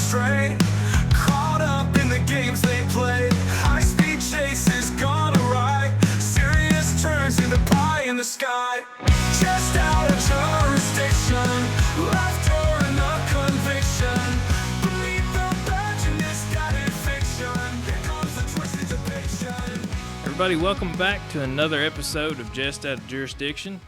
astray, caught up in the games they play. High-speed chases gone awry, serious turns into pie in the sky. Just out of jurisdiction, laughter and a conviction. Beneath the badge in misguided fiction, here comes the twisted depiction. Everybody, welcome back to another episode of Just Out of Jurisdiction.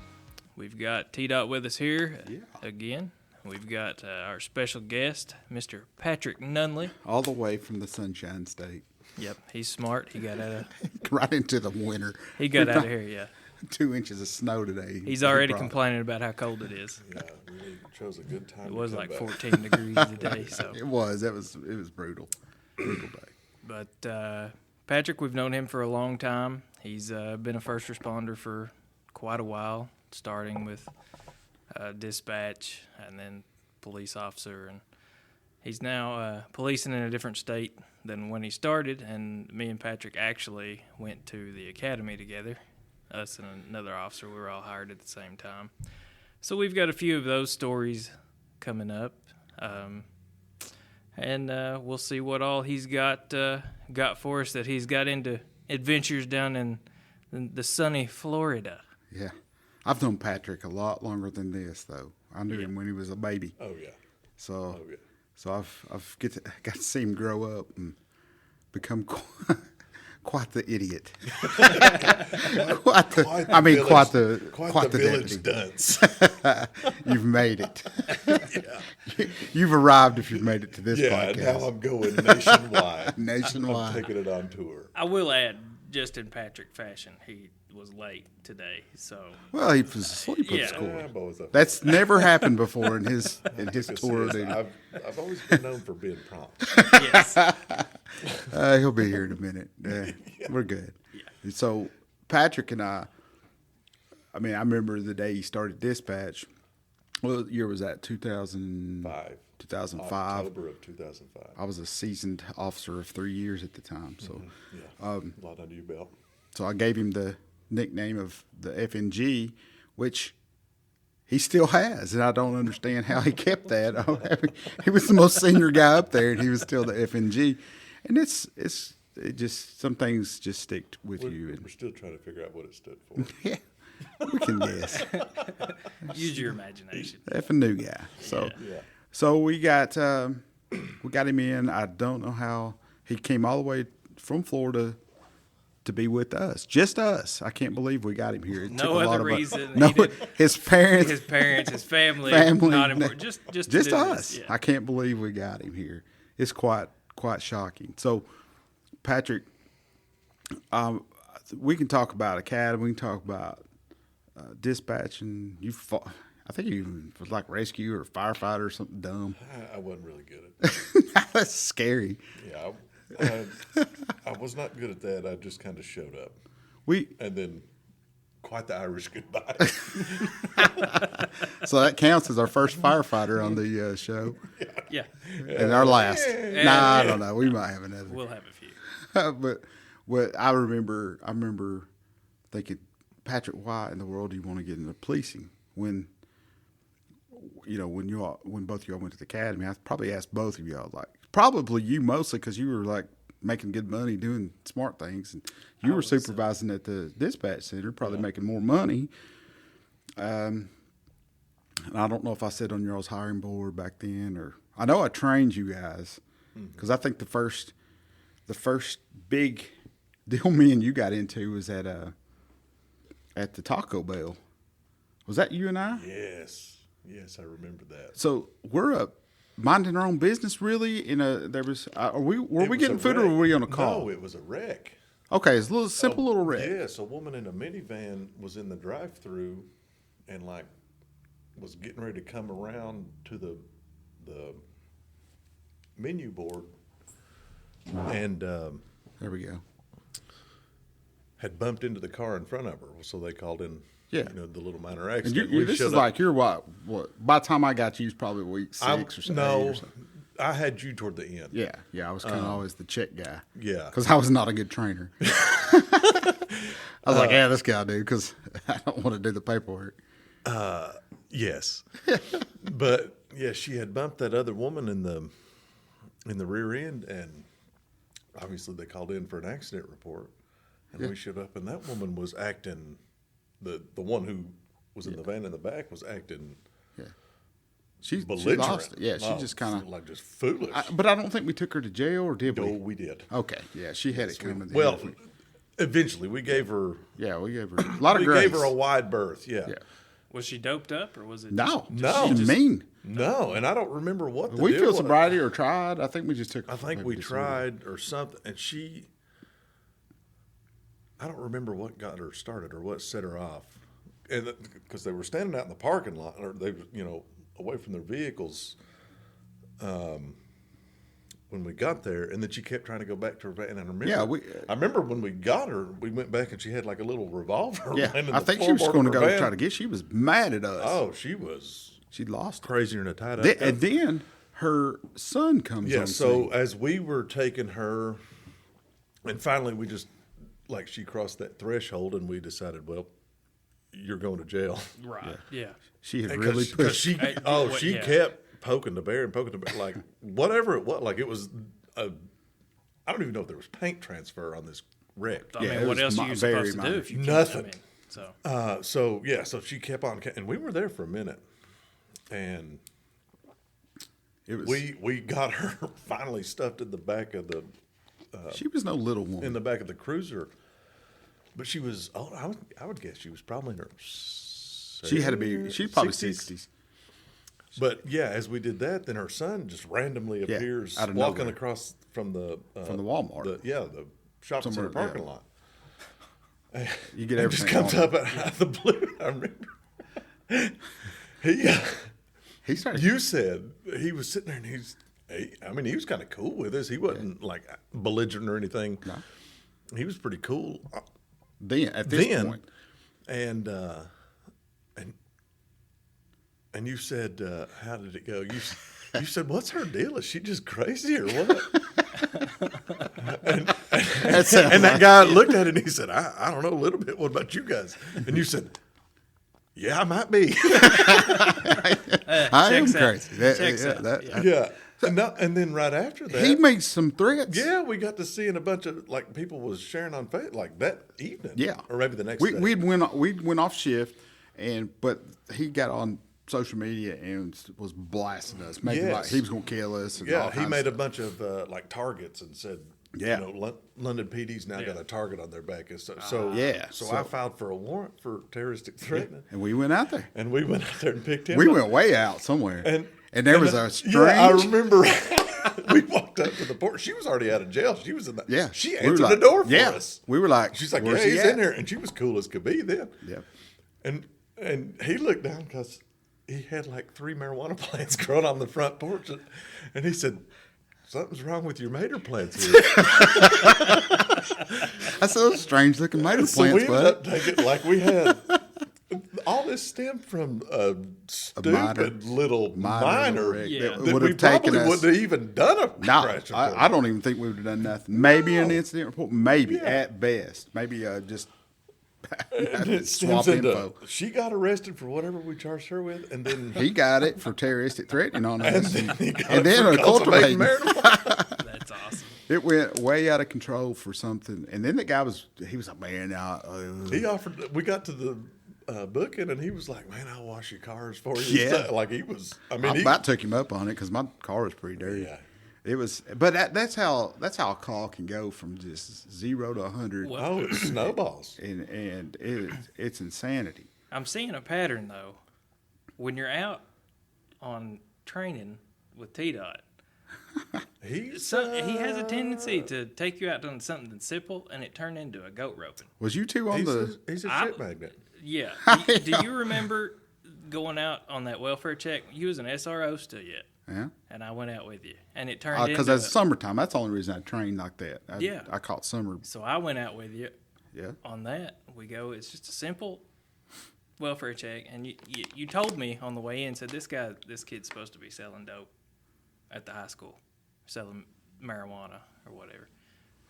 We've got T-Dot with us here again. We've got our special guest, Mr. Patrick Nunley. All the way from the Sunshine State. Yep, he's smart. He got out of Right into the winter. He got out of here, yeah. 2 inches of snow today. He's already complaining about how cold it is. Yeah, we chose a good time. It was to like come back. 14 degrees today, so. It was brutal. Brutal day. But Patrick, we've known him for a long time. He's been a first responder for quite a while, starting with dispatch and then police officer, and he's now policing in a different state than when he started. And me and Patrick actually went to the academy together, us and another officer. We were all hired at the same time, so we've got a few of those stories coming up, and we'll see what all he's got for us, that he's got into adventures down in the sunny Florida. Yeah. I've known Patrick a lot longer than this, though. I knew him when he was a baby. Oh yeah. So I've got to see him grow up and become quite the idiot. quite the village deputy. dunce. You've made it. You've arrived if you've made it to this podcast. Now I'm going nationwide. Nationwide. I'm taking it on tour. I will add, just in Patrick fashion, he was late today, so. Well, he was asleep Yeah. at school. I'm always up. That's never happened before in his See, tour of duty. I've always been known for being prompt. Yes. He'll be here in a minute. We're good. Yeah. So Patrick and I remember the day he started dispatch. What year was that? 2005. 2005. October of 2005. I was a seasoned officer of 3 years at the time. So, Yeah. A lot under your belt. so I gave him the nickname of the FNG, which he still has, and I don't understand how he kept that. He was the most senior guy up there, and he was still the FNG. And it just, some things just stick with you. And We're still trying to figure out what it stood for. yeah, we can guess. Use your imagination. F a new guy. So, Yeah. so we got him in. I don't know how he came all the way from Florida to be with us, just us. I can't believe we got him here. It No took a lot other of reason. No, He didn't- his parents, His family, family, not important. Just to just do us. this. Yeah. I can't believe we got him here. It's quite shocking. So, Patrick, we can talk about academy. We can talk about dispatch, and you fought. I think you even was like rescue or firefighter or something dumb. I wasn't really good at that. That's scary. Yeah. I was not good at that. I just kind of showed up. And then quite the Irish goodbye. So that counts as our first firefighter on the show, Yeah. and our last. I don't know. We might have another. We'll have a few. But what I remember thinking, Patrick, why in the world do you want to get into policing when both of y'all went to the academy? I probably asked both of y'all, like probably you mostly because you were like making good money doing smart things, and you were supervising at the dispatch center, probably making more money. And I don't know if I sat on y'all's hiring board back then, or I know I trained you guys because I think the first big deal me and you got into was at the Taco Bell. Was that you and I? Yes, I remember that. So we're up minding our own business, really. Were we getting food or were we on a call? No, it was a wreck. Okay, it's a little simple little wreck. Yes, a woman in a minivan was in the drive-through and was getting ready to come around to the menu board and There we go. had bumped into the car in front of her. So they called in the little minor And accident. this is like you're what? By the time I got you, it's probably week 6 or something. No, I had you toward the end. Yeah. I was kind of always the check guy. Yeah. Because I was not a good trainer. I was like, this guy, dude, because I don't want to do the paperwork. Yes. But, yeah, she had bumped that other woman in in the rear end, and obviously they called in for an accident report, and we showed up, and that woman was acting, the one who was in the van in the back was acting She belligerent. lost it. Yeah, she just kind of like just foolish. But I don't think we took her to jail, or did No, we? we did. Okay, yeah, she had it coming. Well, eventually we gave her. Yeah, we gave her a lot of We grace. gave her a wide berth. Yeah. Was she doped up, or was it? No, No. she's mean. No, and I don't remember what the We deal feel was. sobriety or tried. I think we just took. I think maybe we disorder. tried or something, and she. I don't remember what got her started or what set her off, and because they were standing out in the parking lot, or they were, away from their vehicles. When we got there, and then she kept trying to go back to her van. And I remember, I remember when we got her, we went back and she had like a little revolver. Yeah, laying in I the think she was floorboard going to of her go van. try to get. She was mad at us. Oh, she was She lost it. crazier than a tied up. And then her son comes Yeah, on so scene. as we were taking her, and finally we just, like, she crossed that threshold, and we decided, well, you're going to jail. Right. Yeah. She had And really 'cause pushed. she, Hey, she yeah. kept poking the bear and poking the bear, like, whatever it was. Like, it was, I don't even know if there was paint transfer on this wreck. I Yeah, mean, it what was else are you very supposed to minor. do if you Nothing. can't? I mean, So she kept on, and we were there for a minute, and It was. we got her finally stuffed in the back of the She was no little woman. in the back of the cruiser, but she was. Oh, I would guess she was probably in her. She had to be. She's probably 60s. But yeah, as we did that, then her son just randomly appears out of walking nowhere. across from the Walmart. the shopping center Somewhere, parking yeah. lot. You get It everything. just comes wrong. up out of the blue. I remember He started. you said he was sitting there and he was kind of cool with us. He wasn't like belligerent or anything. No. He was pretty cool. Then at this point, And and you said, how did it go? You said, what's her deal? Is she just crazy or what? and that guy looked at it and he said, I don't know a little bit. What about you guys? And you said, yeah, I might be. I am checks out. crazy. Checks out. Yeah. And then right after that, He made some threats. yeah, we got to see in a bunch of like people was sharing on Facebook like that evening. Yeah. Or maybe the next we day. we went off shift, but he got on social media and was blasting us, making Yes. like he was going to kill us. And all Yeah, he kinds made a of bunch of like targets and said, Yeah. London PD's now got a target on their back. And so Yeah, so so- I filed for a warrant for terroristic threatening, and we went out there. and we went out there and picked him We up. went way out somewhere, and there was a strange. Yeah, I remember. We walked up to the porch. She was already out of jail. She was in the. Yeah, She we were answered like- the door for yeah. us. We were like, She's like, "Where's yeah, he he's at?" in there, and she was cool as could be then. Yep. And he looked down because he had like 3 marijuana plants growing on the front porch, and he said, "Something's wrong with your mater plants here." That's those strange looking motor So we plants, ended bud. up taking like we had. All this stemmed from a stupid little minor wreck Yeah. that that would we have taken probably us. wouldn't have even done a No, crash report. I don't even think we would have done nothing. Maybe an No. incident report, maybe Yeah. at best. Maybe just And it swap stems into, info. she got arrested for whatever we charged her with, and then He got it for terroristic threatening on and us. then he got And it then for a cultivating cultivating. marijuana. that's awesome. It went way out of control for something. And then the guy he was like, man, He offered. We got to the booking, and he was like, "Man, I'll wash your cars for you." Yeah. And stuff. Like he was. I mean, I about took him up on it because my car was pretty dirty. Yeah. It was, but that's how a call can go from just 0 to 100, oh, it snowballs. and it's insanity. I'm seeing a pattern though. When you're out on training with T-Dot, He he has a tendency to take you out doing something simple, and it turned into a goat roping. Was you two on he's a I- shit magnet. Yeah. Do you remember going out on that welfare check? You was an SRO still yet, Yeah. and I went out with you, and it turned Because into. it's summertime. That's the only reason I trained like that. Yeah. I caught summer. So I went out with you Yeah. on that. We go. It's just a simple welfare check, and you told me on the way in, said this kid's supposed to be selling dope at the high school, selling marijuana or whatever.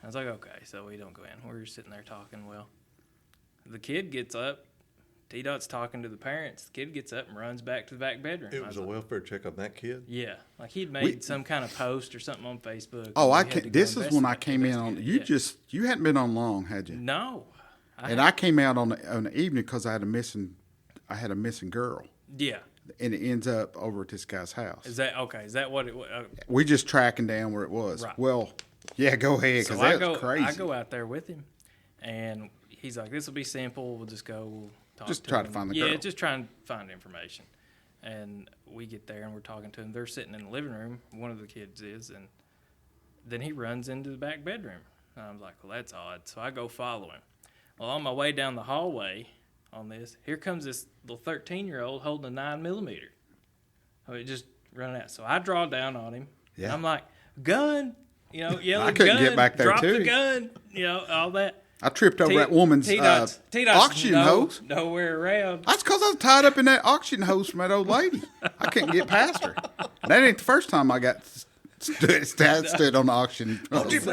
I was like, okay, so we don't go in. We're sitting there talking. Well, the kid gets up, T-Dot's talking to the parents. The kid gets up and runs back to the back bedroom. It was a welfare check on that kid? Yeah, like he'd made some kind of post or something on Facebook. Oh, and I we had to can. go This is when I investigate- came in on. investigate You it. you hadn't been on long, had you? No. And I came out on the evening because I had a missing girl, Yeah. and it ends up over at this guy's house. Is that okay? Is that what it was? We just tracking down where it was. Right. Well, yeah, go ahead because So I that's crazy. I go out there with him, and he's like, "This will be simple. We'll just go. We'll talk Just to try him." to find the Yeah, girl. just try and find information. And we get there and we're talking to him. They're sitting in the living room. One of the kids is, and then he runs into the back bedroom. And I'm like, "Well, that's odd." So I go follow him. Well, on my way down the hallway on this, here comes this little 13-year-old holding a 9mm. Oh, it just running out. So I draw down on him. Yeah. And I'm like, "Gun!" You know, yelling, I couldn't "Gun! get back there, Drop too. the gun!" You know, all that. I tripped over that woman's T-Dot's auction hose. nowhere around. That's because I was tied up in that auction hose from that old lady. I couldn't get past her. That ain't the first time I got stood on the auction hose.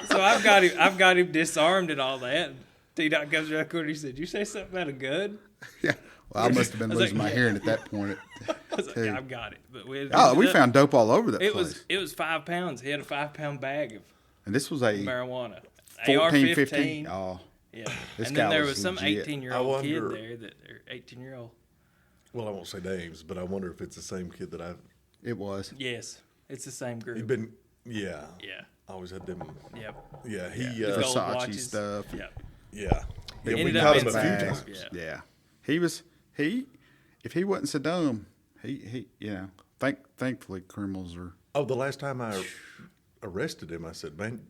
So I've got him disarmed and all that. And T-Dot comes around the corner. He said, "You say something about a gun?" Yeah. Well, I must have been I was losing like, my hearing at that point. I was like, too. "Yeah, I've got it." But we Found dope all over that it place. was 5 pounds. He had a 5-pound bag of And this was a marijuana. 14, AR-15. 15. Oh, Yeah. This And guy then there was was some legit. 18-year-old I kid wonder- there or 18-year-old. Well, I won't say names, but I wonder if it's the same kid that I've it was. Yes. It's the same he'd group. been. Yeah. Yeah. I always had them. Yep. Yeah. He. Gold Versace watches. stuff. Yep. Yeah. Yeah. We ended caught up him a in few bags. times. Yeah. Yeah. If he wasn't so dumb, he you know, thankfully criminals are. Oh, the last time I arrested him, I said, "Man,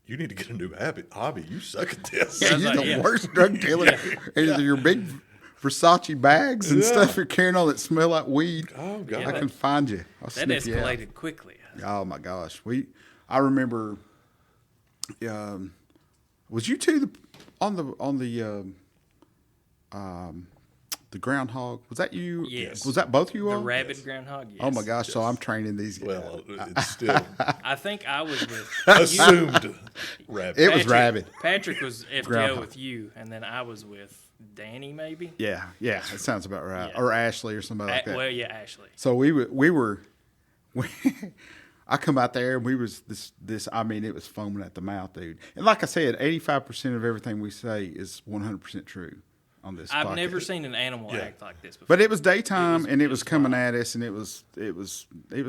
you need to get a new hobby. You suck at this." Yeah, was you're like, the yeah. worst drug dealer. And your big Versace bags and Yeah. stuff you're carrying on that smell like weed. Oh, God. I can find you. I'll That sniff you out. escalated quickly. Oh my gosh, I remember. Was you two on the groundhog? Was that you? Yes. Was that both you The all? rabid groundhog, yes. Oh my gosh! So I'm training these guys. Well, it's still I think I was with assumed rabbit. It was rabid. Patrick was FTO Groundhog. with you, and then I was with Danny, maybe. Yeah, it sounds about right. Yeah. Or Ashley or somebody like that. Well, yeah, Ashley. So we were. I come out there and we was this. I mean, it was foaming at the mouth, dude. And like I said, 85% of everything we say is 100% true on this. I've podcast. never seen an animal Yeah. act like this before. But it was daytime, and it was coming wild. at us, and it was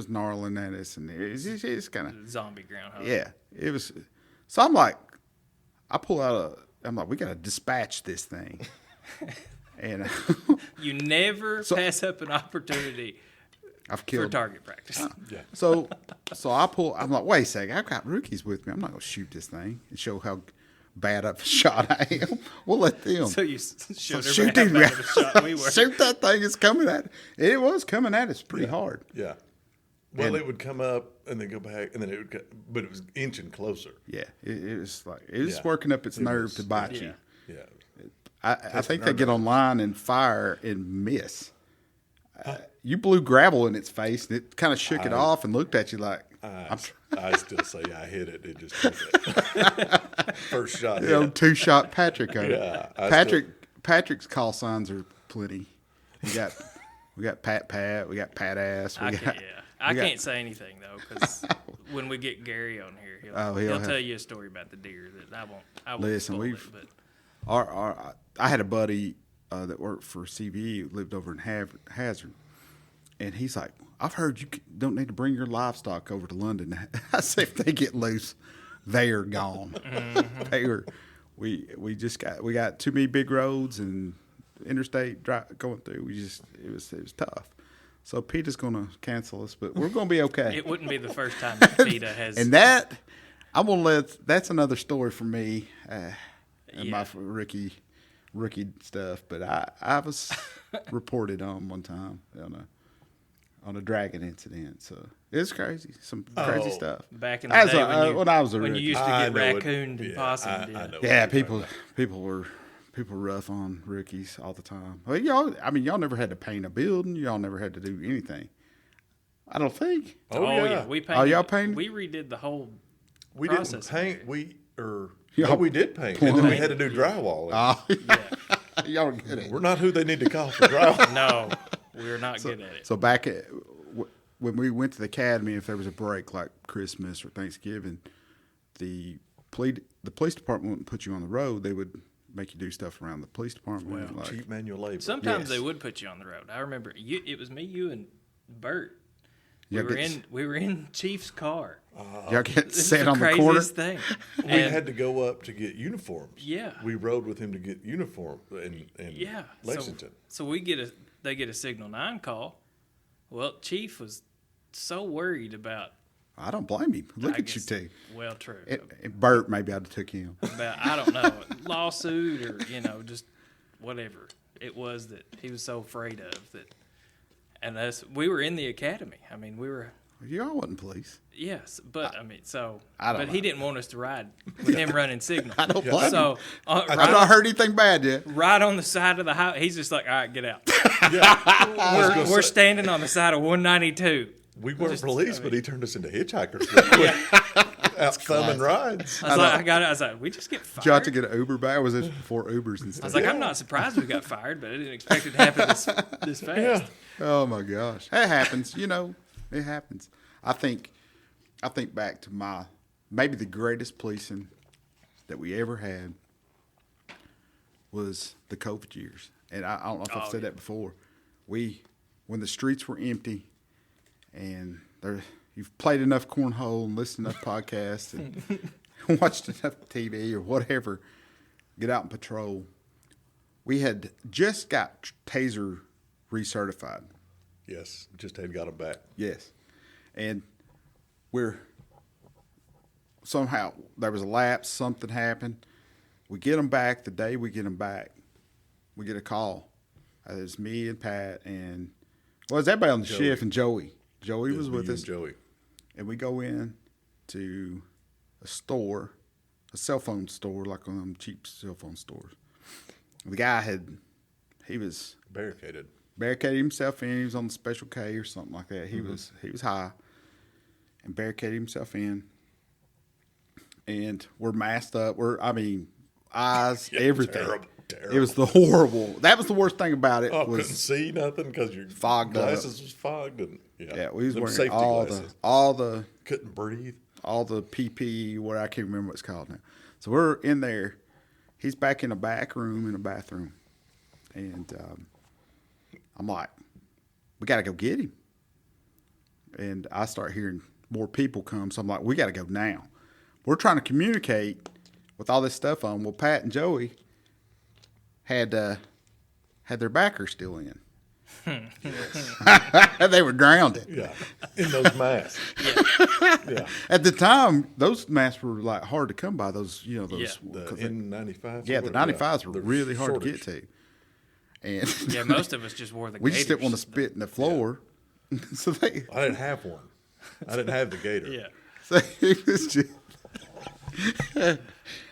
gnarling at us, and it's kind of Zombie groundhog. yeah. It was. So I'm like, I'm like, we gotta dispatch this thing, and You never So- pass up an opportunity I've for killed. target practice. Yeah. So I'm like, wait a second, I've got rookies with me. I'm not gonna shoot this thing and show how bad of a shot I am. We'll let them. So you showed shoot everybody how these bad of a shot we were. Shoot that thing! It's coming at. It was coming at us pretty hard. Yeah. Well, And- it would come up and then go back, and then it would, but it was inching closer. Yeah, it was like it was Yeah. working up its It nerve was- to bite yeah. you. Yeah. I think they get online and fire and miss. You blew gravel in its face, and it kind of shook it off and looked at you like, I still say I hit it. It just took it. First shot. you know, hit. 2-shot Patrick on it. Yeah, I Patrick's call signs are plenty. We got Pat, we got Pat ass. We I got, can't, yeah. I we got- can't say anything though, because when we get Gary on here, Oh, he'll have- tell you a story about the deer that I won't. Listen, spoil we've- it, but I had a buddy that worked for CBE who lived over in Hazard, and he's like, I've heard you don't need to bring your livestock over to London. I said, if they get loose, they are gone. They were. We got too many big roads and interstate going through. It was tough. So Peter's going to cancel us, but we're going to be okay. it wouldn't be the first time that PETA has. And that I'm gonna that's another story for me and Yeah. my rookie stuff. But I was reported on one time on a dragon incident. So it's crazy, some crazy Oh. stuff. back in the As day when I was a when rookie. you used to I get know it. raccooned and Yeah, possummed. I know. Yeah, people were rough on rookies all the time. Well, y'all never had to paint a building. Y'all never had to do anything. I don't think. Oh, yeah. We painted. Oh, y'all painted? We redid the whole. We didn't process. paint. We Y'all did paint. And then we had to do drywall. Oh, Yeah. Y'all are good at We're it. not who they need to call for driving. No, we're not good at it. So back when we went to the academy, if there was a break like Christmas or Thanksgiving, the police department wouldn't put you on the road. They would make you do stuff around the police department. Like, Cheap manual labor. Sometimes Yes. they would put you on the road. I remember it was me, you, and Bert. Y'all We were in Chief's car. y'all get This is set the on the craziest corner. thing. We had to go up to get uniforms. Yeah. We rode with him to get uniform in Yeah, Lexington. So they get a Signal 9 call. Well, Chief was so worried about. I don't blame him. Look I at you guess- two. Well, true. Bert, maybe I'd have took him. About I don't know, lawsuit or just whatever it was that he was so afraid of that. And we were in the academy. I mean, we were. Y'all wasn't police. Yes, but I mean, so. I don't but know. he didn't want us to ride with him running Signal. I don't blame So him. right, I've not heard anything bad yet. right on the side of the highway, he's just like, "All right, get out." Yeah. We're standing on the side of 192. We weren't police, but he turned us into hitchhikers real quick. Out thumbing rides. I was like, we just get fired. Did you have to get an Uber back? Or was this before Ubers and I stuff? was like, I'm not surprised we got fired, but I didn't expect it to happen this fast. Yeah. Oh my gosh, that happens. It happens. I think back to maybe the greatest policing that we ever had was the COVID years, and I don't know if I've said that before. When the streets were empty, and you've played enough cornhole and listened to enough podcasts and watched enough TV or whatever, get out and patrol. We had just got Taser recertified. Yes, just had got him back. Yes. And somehow there was a lapse, something happened. We get them back. The day we get them back, we get a call. It's me and Pat and, it's everybody on the shift and Joey. Joey was with us. Joey. And we go in to a store, a cell phone store, like one of them cheap cell phone stores. The guy he was Barricaded himself in. He was on the Special K or something like that. He was high and barricaded himself in. And we're masked up. Eyes, everything. Terrible. It was the horrible. That was the worst thing about it. Couldn't Was see nothing because your Fogged up. glasses was fogged. And yeah, we was them wearing safety glasses. all the Couldn't breathe. all the PPE, what I can't remember what it's called now. So we're in there. He's back in a back room in a bathroom, and I'm like, we got to go get him. And I start hearing more people come, so I'm like, we got to go now. We're trying to communicate with all this stuff on. Well, Pat and Joey had their backers still in. They were drowned. Yeah, in those masks. Yeah, At the time, those masks were like hard to come by. Those, those. Yeah. the 'cause they- N95s. yeah, the 95s were They're really hard to shortage. get to. And Yeah, most of us just wore the we just didn't want to Gators. spit in the floor. So they, I didn't have one. I didn't have the Gator. Yeah. so it was just.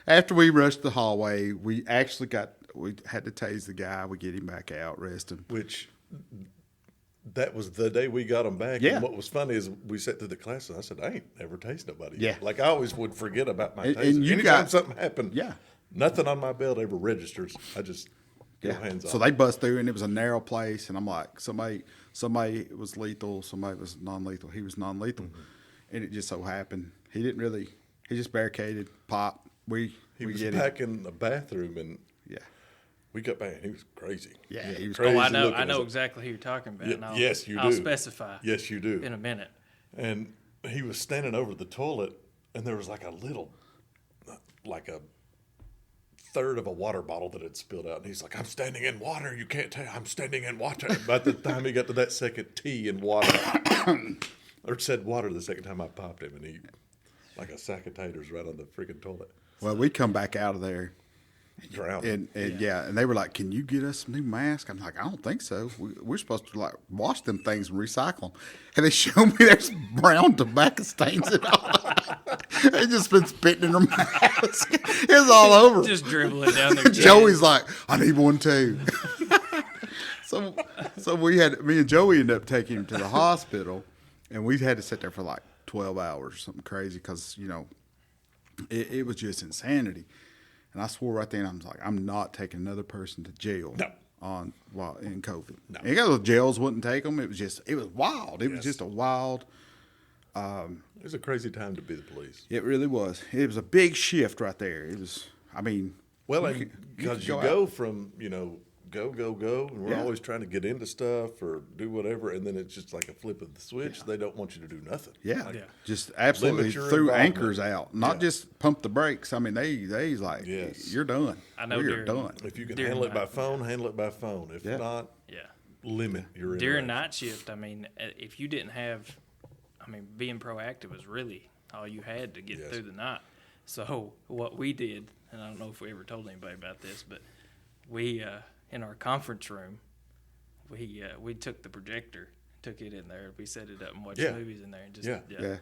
After we rushed the hallway, we had to tase the guy. We get him back out, rest him. Which that was the day we got them back. Yeah. And what was funny is we sat through the class and I said, I ain't never tased nobody. Yeah. Like I always would forget about my And taser. you Anytime got- something happened, Yeah. nothing on my belt ever registers. I just go hands off. So they bust through, and it was a narrow place, and I'm like, somebody was lethal, somebody was non-lethal. He was non-lethal, and it just so happened he didn't really. He just barricaded, pop. he was get him. back in the bathroom and Yeah, we got back. He was crazy. Yeah, he was crazy. Oh, I know looking as a- exactly who you're talking about. Ye- and yes, you I'll do. specify. Yes, you do. In a minute. And he was standing over the toilet, and there was like a third of a water bottle that had spilled out. And he's like, I'm standing in water. You can't tell. I'm standing in water. By the time he got to that second tea in water, or said water the second time I popped him, and he, like a sack of taters right on the freaking toilet. Well, we come back out of there, Drowned. and and they were like, "Can you get us some new masks?" I'm like, "I don't think so. We're supposed to like wash them things and recycle them." And they show me there's brown tobacco stains and all. They just been spitting in their mask. It's all over. Just dribbling down their chin. Joey's like, "I need one too." So me and Joey ended up taking him to the hospital, and we had to sit there for like 12 hours or something crazy because it was just insanity. And I swore right then, I was like, I'm not taking another person to jail. No. While in COVID. No. And those jails wouldn't take them. It was wild. It was just a wild. It was a crazy time to be the police. It really was. It was a big shift right there. It was, I mean. Well, you could because you go go out. from, go, and we're Yeah. always trying to get into stuff or do whatever, and then it's just like a flip of the switch. They don't want you to do nothing. Yeah. Like, Yeah. Just absolutely Limit your threw involvement. anchors out. Not Yeah. just pump the brakes. I mean, they's like, Yes. you're done. I know We're during- done. If you can During handle it by night. phone, handle it by phone. If Yeah. not, Yeah. limit your During interaction. night shift, I mean, if you didn't have, being proactive was really all you had to get Yes. through the night. So what we did, and I don't know if we ever told anybody about this, but we in our conference room, we took the projector, took it in there, we set it up and watched Yeah. movies in there, and just Yeah.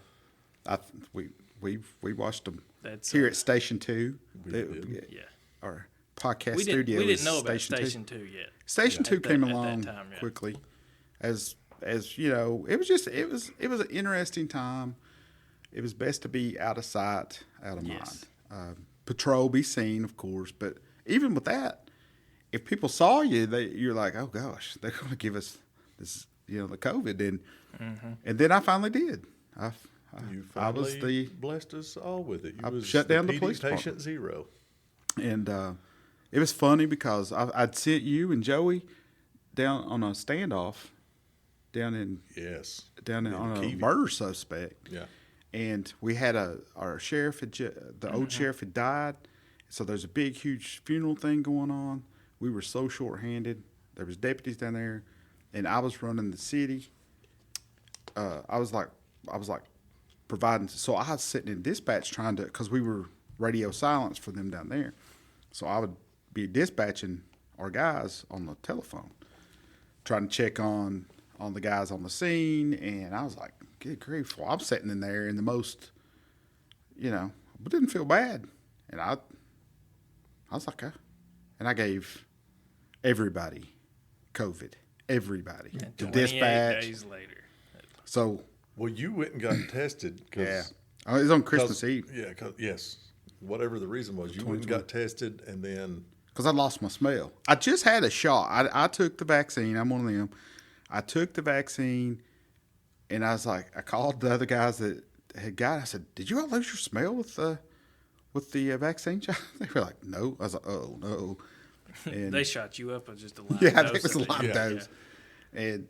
We watched them That's here at Station 2. We did. yeah. Our podcast We studio didn't is know about Station 2. Station 2 yet. Station Yeah. 2 At came that along time, yeah. quickly, as you know. It was an interesting time. It was best to be out of sight, out of Yes. mind. Patrol, be seen, of course, but even with that, if people saw you, you're like, oh gosh, they're going to give us this, the COVID, and then I finally did. You I was finally blessed us all with it. You I was shut down the PD police patient zero. And it was funny because I'd sent you and Joey down on a standoff down in Yes. on a Keevy. murder suspect. Yeah. And we had our sheriff the old sheriff had died, so there's a big huge funeral thing going on. We were so short-handed. There was deputies down there, and I was running the city. I was like providing. So I was sitting in dispatch trying to, because we were radio silence for them down there. So I would be dispatching our guys on the telephone, trying to check on the guys on the scene. And I was like, good grief. Well, I'm sitting in there in the most, but didn't feel bad. And I was like, and I gave everybody COVID. Everybody. And The 28 dispatch. days later. So, Well, you went and got tested. yeah. Oh, it was on Christmas Eve. Yeah. Yes. Whatever the reason was, you went and got tested, and then Because I lost my smell. I just had a shot. I took the vaccine. I'm one of them. I took the vaccine, and I was like, I called the other guys that had got it. I said, did you all lose your smell with the vaccine shot? They were like, no. I was like, oh, no. And They shot you up with just a live yeah, dose it was of a lot of Yeah. those. And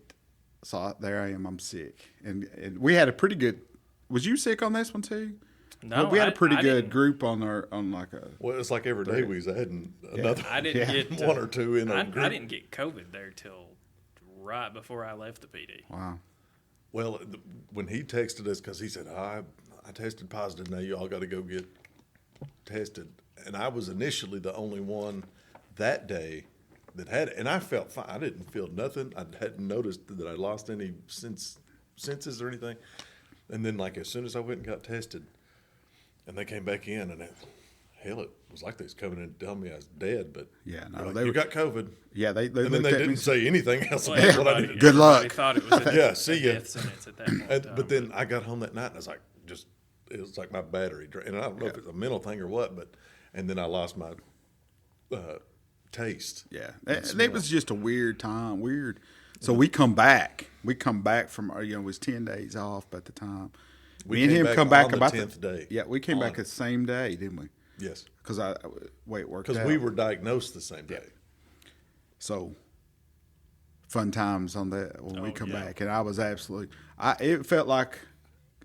so there I am. I'm sick. And we had a pretty good. Was you sick on this one too? No, we had a pretty I good didn't- group on like a. well, it's like every day we was adding another I didn't Yeah. get one or two in a I group. didn't get COVID there till right before I left the PD. Wow. Well, when he texted us, because he said, I tested positive, now you all got to go get tested. And I was initially the only one that day that had it. And I felt fine. I didn't feel nothing. I hadn't noticed that I lost any senses or anything. And then, like, as soon as I went and got tested, and they came back in, and hell, it was like they was coming in and telling me I was dead. But Yeah, no, they're like, they you were- got COVID. Yeah, they And then looked they at me. didn't say anything else Well, about what I everybody- did. Good luck. everybody thought it was a, Yeah, see a ya. death sentence at that point. in time, But then I got home that night and I was like, it was like my battery drained. And I don't know if it's a mental thing or what, and then I lost my taste. Yeah, and and smell. it was just a weird time. Weird. So we come back. We come back from it was 10 days off at the time. We Me and came him back come back on the about 10th day. Yeah, we came back On- the same day, didn't we? Yes. Because way it worked Because out. we were diagnosed the same day. So fun times on that when we Oh, come yeah. back, and I was absolutely. It felt like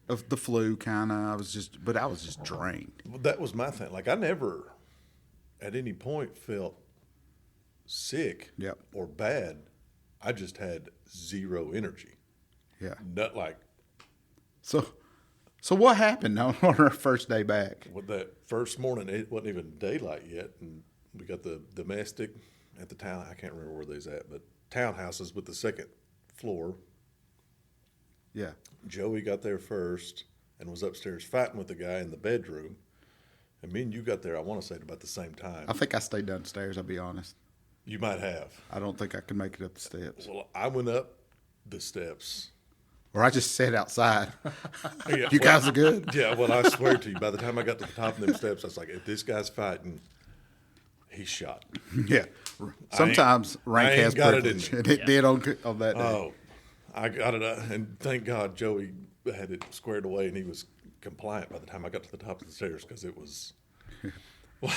of the flu kind of. I was just drained. Well, that was my thing. Like, I never at any point felt sick Yep. or bad. I just had zero energy. Yeah. Not like So what happened on our first day back? with that first morning, it wasn't even daylight yet. And we got the domestic at the town. I can't remember where they's at, but townhouses with the second floor. Yeah. Joey got there first and was upstairs fighting with the guy in the bedroom. And me and you got there, I want to say, at about the same time. I think I stayed downstairs. I'll be honest. You might have. I don't think I could make it up the steps. Well, I went up the steps. Or I just sat outside. Yeah, You guys are good. Yeah, well, I swear to you, by the time I got to the top of them steps, I was like, if this guy's fighting, He shot. Yeah. Sometimes rank I ain't has got it privilege, in me. and it did on that day. Oh, I got it, and thank God Joey had it squared away, and he was compliant by the time I got to the top of the stairs because it was. Well,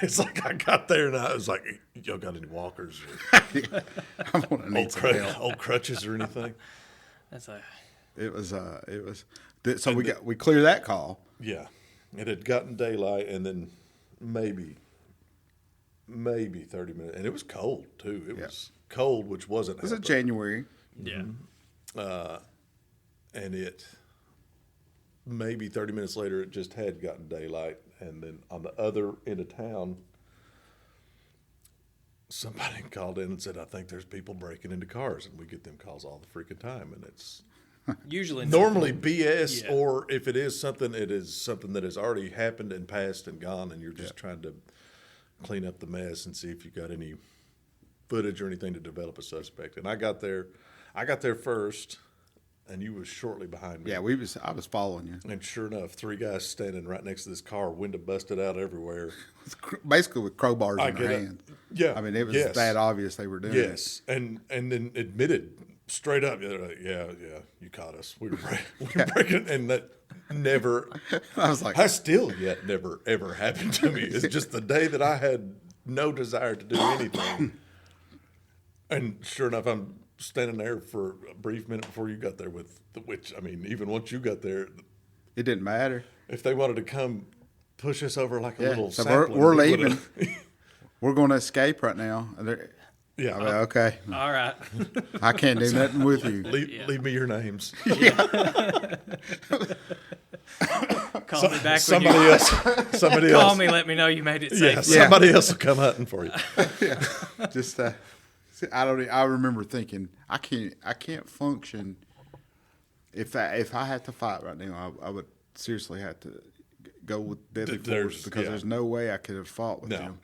it's like I got there and I was like, "Y'all got any walkers or I'm gonna need some help. old crutches or anything?" That's like, It was. So we clear that call. Yeah, it had gotten daylight, and then maybe 30 minutes, and it was cold too. It was cold, which wasn't. It was helping. January. yeah. And it maybe 30 minutes later, it just had gotten daylight, and then on the other end of town, somebody called in and said, "I think there's people breaking into cars," and we get them calls all the freaking time, and it's Usually normally BS, Yeah. or if it is something, it is something that has already happened and passed and gone, and you're just trying to clean up the mess and see if you got any footage or anything to develop a suspect. And I got there first, and you was shortly behind me. Yeah, I was following you. And sure enough, 3 guys standing right next to this car, window busted out everywhere. Basically with crowbars in their hands. Yeah, I mean, it was yes. that obvious they were doing it. Yes, and then admitted straight up, yeah, you caught us. We were breaking, and that never. I was like, I still yet never ever happened to me. It's just the day that I had no desire to do anything, and sure enough, I'm standing there for a brief minute before you got there with the witch. I mean, even once you got there, it didn't matter. if they wanted to come push us over like a little So sapling, we're we leaving. would've- We're going to escape right now. Yeah, I mean, okay, All right. I can't do nothing with you. leave me your names. Call me back Somebody when you else. Somebody call else. me. Let me know you made it Yeah, safe. somebody else will come hunting for you. Just I don't. I remember thinking I can't function if I had to fight right now. I would seriously have to go with deadly force because there's no way I could have fought with him.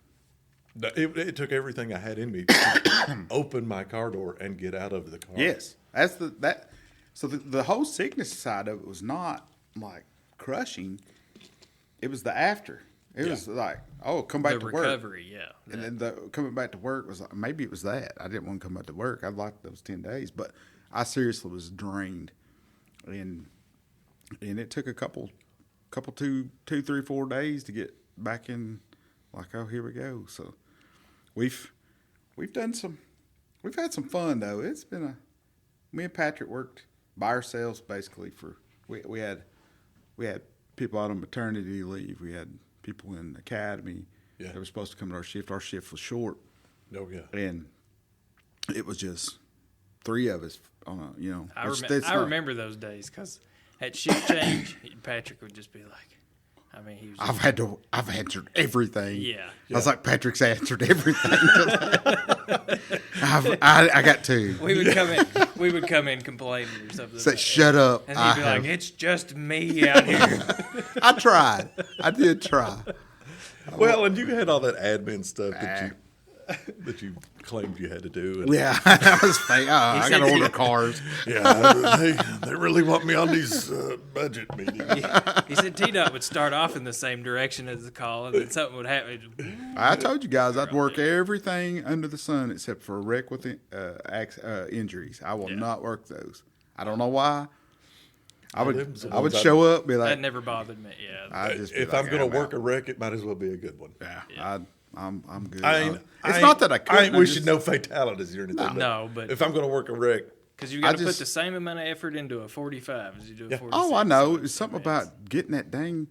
No, it took everything I had in me to open my car door and get out of the car. Yes, that's that. So the whole sickness side of it was not like crushing. It was the after. It was like, oh, come back The to work. recovery, yeah. And then the coming back to work was like, maybe it was that. I didn't want to come back to work. I liked those 10 days, but I seriously was drained. And it took a couple 2, 3, 4 days to get back in, like, oh, here we go. So we've had some fun though. It's been me and Patrick worked by ourselves basically we had people out on maternity leave. We had people in the academy that were supposed to come to our shift. Our shift was short. Oh, yeah. And it was just 3 of us on a, I remember those days because at shift change, Patrick would just be like, I mean, he was just, I've answered everything. Yeah. I was like, Patrick's answered everything. I got 2. we would come in complaining or something. Say, shut up. And he'd be like, it's just me out here. I tried. I did try. Well, and you had all that admin stuff that you claimed you had to do. And Yeah, I was fake. I got to order cars. yeah, they really want me on these budget meetings. He said T-Dot would start off in the same direction as the call, and then something would happen. I told you guys I'd work everything under the sun except for a wreck with injuries. I will not work those. I don't know why. I would show up, be like, That never bothered me. Yeah. If I'm going to work a wreck, it might as well be a good one. Yeah. I'm good. It's not that I couldn't. I ain't wishing no fatalities or anything. No, but if I'm going to work a wreck, because you got to put the same amount of effort into a 45 as you do a 46. Oh, I know. so It's something about getting that dang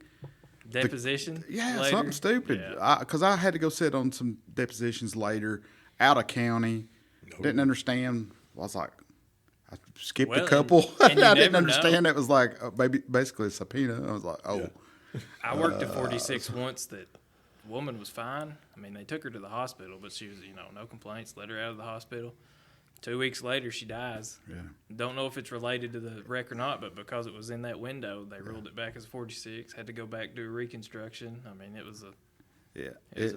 deposition. Yeah, later. something stupid. Yeah. Because I had to go sit on some depositions later, out of county. Didn't understand. I was like, I skipped a couple. and you I didn't never understand. know. It was like basically a subpoena. I was like, oh. Yeah. I worked at 46 once. That woman was fine. I mean, they took her to the hospital, but she was, no complaints. Let her out of the hospital. 2 weeks later, she dies. Yeah. Don't know if it's related to the wreck or not, but because it was in that window, they ruled it back as 46. Had to go back do a reconstruction. I mean, it was a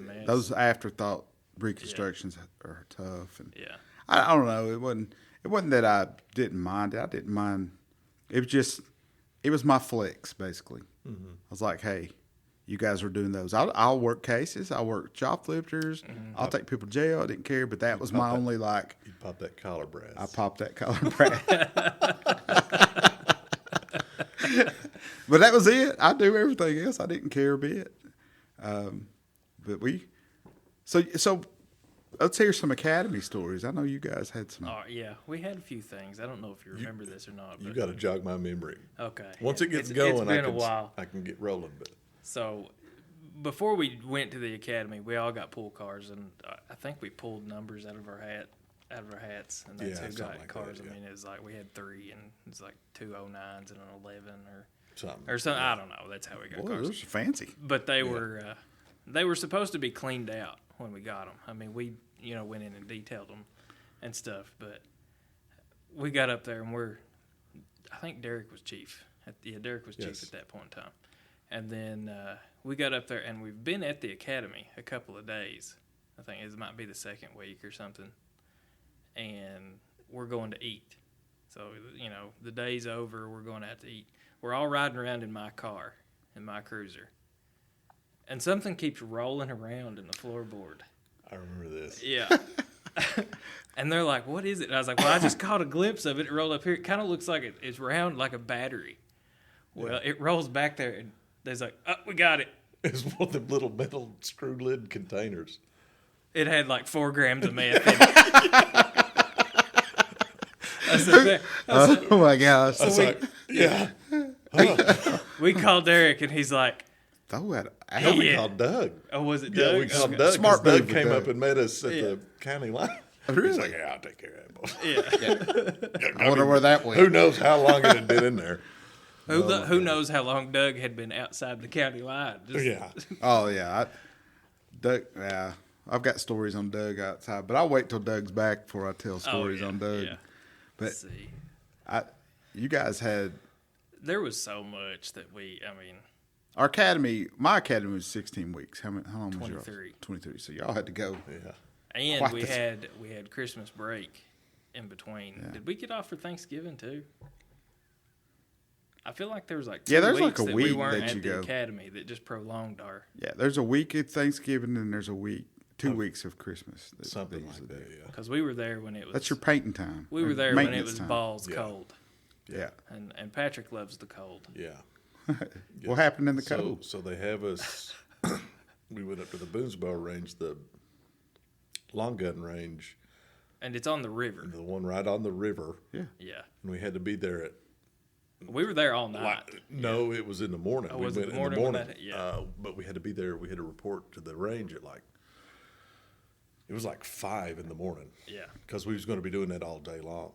mess. Those afterthought reconstructions are tough. And yeah. I don't know. It wasn't that I didn't mind it. I didn't mind. It was my flex basically. Mm-hmm. I was like, hey, you guys were doing those. I'll work cases. I'll work shoplifters. I'll take people to jail. I didn't care, but that was my only like. You pop that collar brass. I popped that collar brass. But that was it. I do everything else. I didn't care a bit. But so let's hear some academy stories. I know you guys had some. Oh, yeah. We had a few things. I don't know if you remember this or not. You But, got to jog my memory. okay. Once it gets It's going, been a while. I can get rolling. But So before we went to the academy, we all got pool cars, and I think we pulled numbers out of our hats, and that's Yeah, who something got like cars. that, yeah. I mean, it was like we had 3, and it's like 2 09s and an 11 something. or something. I don't know. That's how we got Boy, cars. those are fancy. But they were supposed to be cleaned out when we got them. I mean, we went in and detailed them and stuff, but we got up there and I think Derek was chief. Derek was chief Yes. at that point in time. And then we got up there and we've been at the academy a couple of days. I think it might be the second week or something. And we're going to eat. So, the day's over, we're going out to eat. We're all riding around in my car, in my cruiser. And something keeps rolling around in the floorboard. I remember this. Yeah. And they're like, what is it? And I was like, well, I just caught a glimpse of it. It rolled up here. It kind of looks like it's round like a battery. Well, it rolls back there, and there's like, oh, we got it. It's one of them little metal screw lid containers. It had like 4 grams of meth in it. I said, Oh my gosh! I was like, yeah. we called Derek, and he's like, Throw that No, we Yeah. called Doug. oh, was it Yeah, Doug? we called Okay. Doug. Smart Smart Doug move with came Doug. up and met us at Yeah. the county line. Really? He's like, yeah, I'll take care of that. Boy. Yeah. I wonder where that went. Who knows how long it had been in there? Who knows how long Doug had been outside the county line? Just- Yeah. Oh yeah, Doug. Yeah, I've got stories on Doug outside, but I'll wait till Doug's back before I tell stories yeah, on Doug. Yeah. But Let's see. you guys had There was so much that our academy. My academy was 16 weeks. How long was yours? 23. 23. So y'all had to go. Yeah. and Quite we the- had Christmas break in between. Yeah. Did we get off for Thanksgiving too? I feel like there was like Yeah, 2 there's like weeks a that week we weren't that at you the go. academy that just prolonged our. Yeah, there's a week at Thanksgiving and there's a week, 2 weeks of Christmas. that Something they like usually that, do. yeah. Because we were there when it was. That's your painting time. We were or there when it maintenance was time. balls Yeah. cold, Yeah. and Patrick loves the cold. Yeah. What happened in the So, cold? so they have us. We went up to the Boonesboro range, the long gun range, And it's on the river. the one right on the river, Yeah. Yeah, and we had to be there at. we were there all night. No, it was in the morning. Oh, we was it went the in the morning when morning. that- yeah. But we had to be there. We had to report to the range at it was like 5 in the morning Yeah, because we was going to be doing that all day long.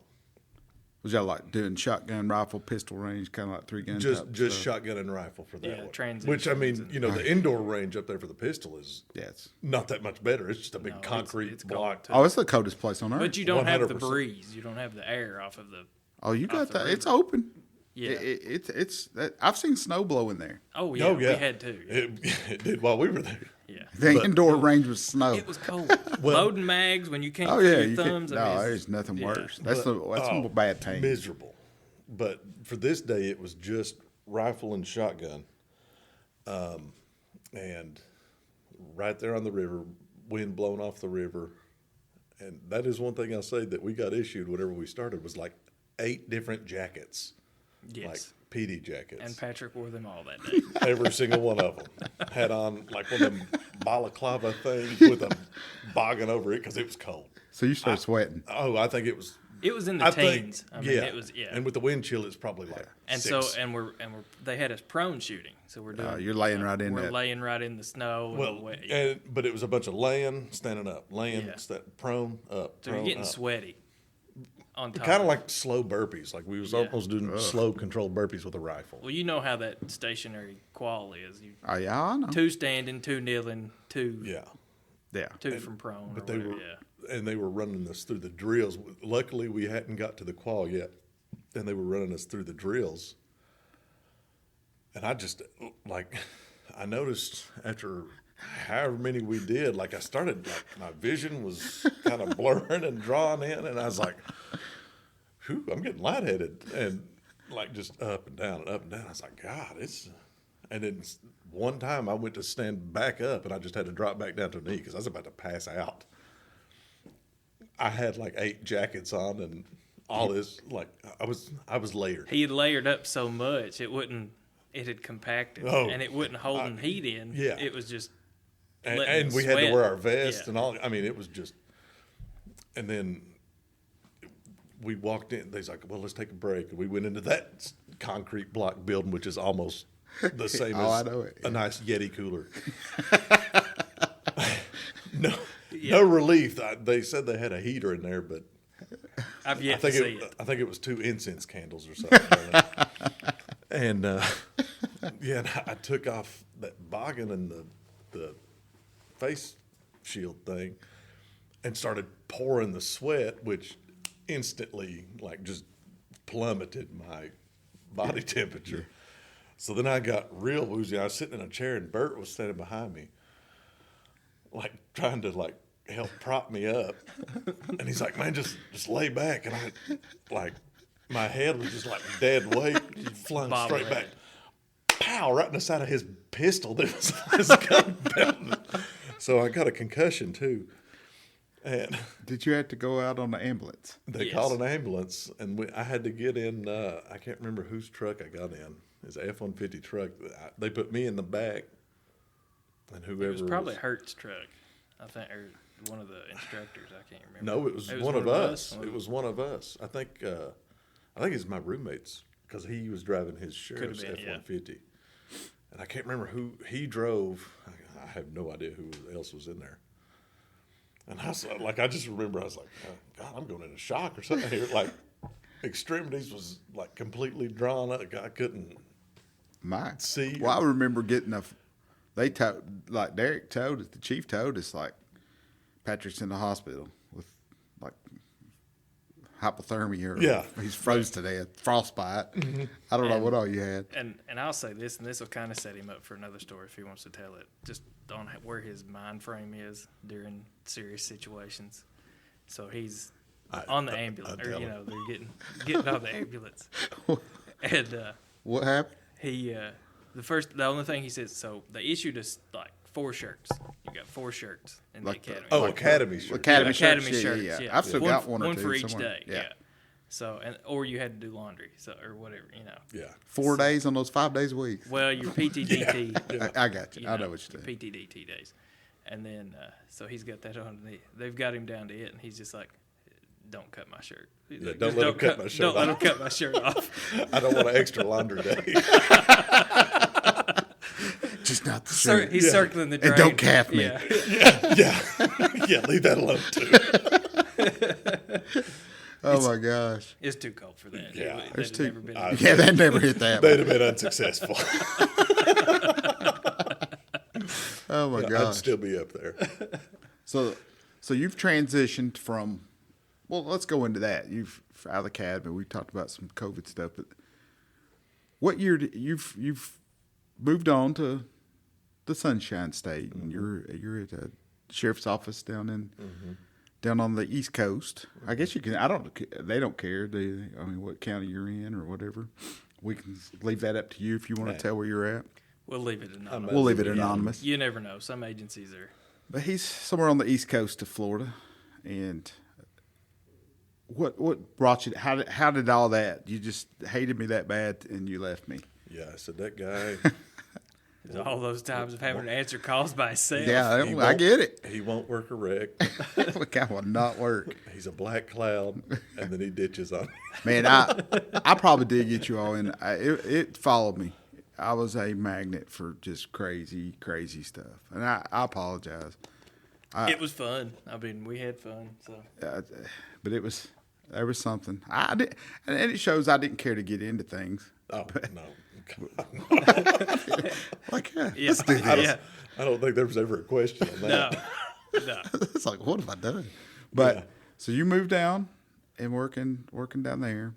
Was y'all like doing shotgun, rifle, pistol range, kind of like 3-gun? Just type just stuff? shotgun and rifle for that Yeah, one. transitions Which I mean, and- the indoor range up there for the pistol is Yeah. It's, not that much better. It's just a big No, concrete it's cold, block. too. oh, it's the coldest place on earth. but you don't have the 100%. breeze. You don't have the air off of the. Oh, you got off the that? It's river. open. Yeah. It's. I've seen snow blow in there. Oh yeah, Oh yeah, we had to. Yeah. It did while we were there. Yeah. The But- indoor range was snow. It was cold. Loading mags when you can't Oh feel yeah, your you can't. thumbs. No, I mean, there's nothing yeah. worse. That's But- some bad pain. Miserable. But for this day, it was just rifle and shotgun, and right there on the river, wind blowing off the river, and that is one thing I'll say that we got issued whenever we started was like 8 different jackets, Yes. like PD jackets. And Patrick wore them all that day. Every single one of them had on like one of them balaclava things with a bogging over it because it was cold. So you start sweating. Oh, I think it was. It was in the I teens. think, I mean, it was And with the wind chill, it's probably like and 6. so we're they had us prone shooting. So we're doing. You're laying right in We're that. laying right in the snow. Well, and wet. but it was a bunch of laying, standing up, laying, Yeah. prone, up, So you're prone, getting up. sweaty. On top. Kind of like slow burpees. Like we was Yeah. almost doing slow controlled burpees with a rifle. Well, you know how that stationary qual is. You Oh yeah, I know. 2 standing, 2 kneeling, 2 Yeah. Yeah. 2 from prone. But or they whatever, were, yeah. and they were running us through the drills. Luckily, we hadn't got to the qual yet, and they were running us through the drills. And I just I noticed after however many we did, like I started, like my vision was kind of blurring and drawing in, and I was like, "Whew, I'm getting lightheaded," and like just up and down and up and down. I was like, "God, it's." And then one time I went to stand back up and I just had to drop back down to a knee because I was about to pass out. I had like 8 jackets on and all this, like I was layered. He had layered up so much it had compacted and it wouldn't hold heat in. Yeah. It was just and we had to wear our vest and all. I mean, it was just. And then we walked in. They's like, "Well, let's take a break." And we went into that concrete block building, which is almost the same as a nice Yeti cooler. No relief. They said they had a heater in there, but I've yet to see it. I think it was 2 incense candles or something. And and I took off that boggin and the face shield thing and started pouring the sweat, which instantly like just plummeted my body temperature. So then I got real woozy. I was sitting in a chair and Bert was standing behind me, like trying to like help prop me up. And he's like, "Man, just lay back." And I like my head was just like dead weight, flung straight back. Pow! Right in the side of his pistol. There was his gun belting. So I got a concussion too. And did you have to go out on the ambulance? They called an ambulance, and I had to get in. I can't remember whose truck I got in. It's an F-150 truck. They put me in the back, and whoever it was probably Hert's truck, I think, or one of the instructors. I can't remember. No, it was one of us. It was one of us. I think it's my roommate's because he was driving his sheriff's F-150, and I can't remember who he drove. I have no idea who else was in there. And I was like, I just remember I was like, oh, God, I'm going into shock or something here. Like, extremities was like completely drawn up. I couldn't see. Well, I remember getting they towed, like Derek towed it, the chief towed us, like, Patrick's in the hospital with like hypothermia or he's froze to death, frostbite. Mm-hmm. I don't know what all you had. And I'll say this, and this will kind of set him up for another story if he wants to tell it, just on where his mind frame is during serious situations. So he's on the ambulance, or they're getting on the ambulance. And what happened? He the only thing he says, so they issued us like 4 shirts. You got 4 shirts in the academy. Academy shirts. Academy shirts. Yeah. I've still got one or two. One for each somewhere. day. Yeah. So or you had to do laundry, or whatever, Yeah. 4 days on those 5 days a week. Well, your PTDT. I got you. I know what you're saying. PTDT days, and then so he's got that on. They've got him down to it, and he's just like, "Don't cut my shirt. Don't let him cut my shirt off. Don't let him cut my shirt off. I don't want an extra laundry day." Just not the shirt. He's circling the drain. And don't calf me. Yeah. Leave that alone too. Oh my gosh! It's too cold for that. Yeah, that never hit that. They'd have been unsuccessful. Oh my gosh! I'd still be up there. So you've transitioned from. Well, let's go into that. You've out of the academy. We talked about some COVID stuff, but what year you've moved on to the Sunshine State, and you're at a sheriff's office down on the East Coast. I guess you can. They don't care, do they? I mean, what county you're in or whatever. We can leave that up to you if you want to tell where you're at. We'll leave it anonymous. We'll leave it anonymous. You never know. Some agencies are. But he's somewhere on the East Coast of Florida, and what brought you? How did all that? You just hated me that bad, and you left me. Yeah, I said that guy. All those times of having to answer calls by himself. Yeah, I get it. He won't work a wreck. That will not work. He's a black cloud, and then he ditches on me. Man, I probably did get you all in. It followed me. I was a magnet for just crazy, crazy stuff, and I apologize. It was fun. I mean, we had fun. So, but there was something I did, and it shows I didn't care to get into things. Oh no. Like, let's do this. I don't think there was ever a question on that. No. It's like, what have I done? But so you moved down and working down there,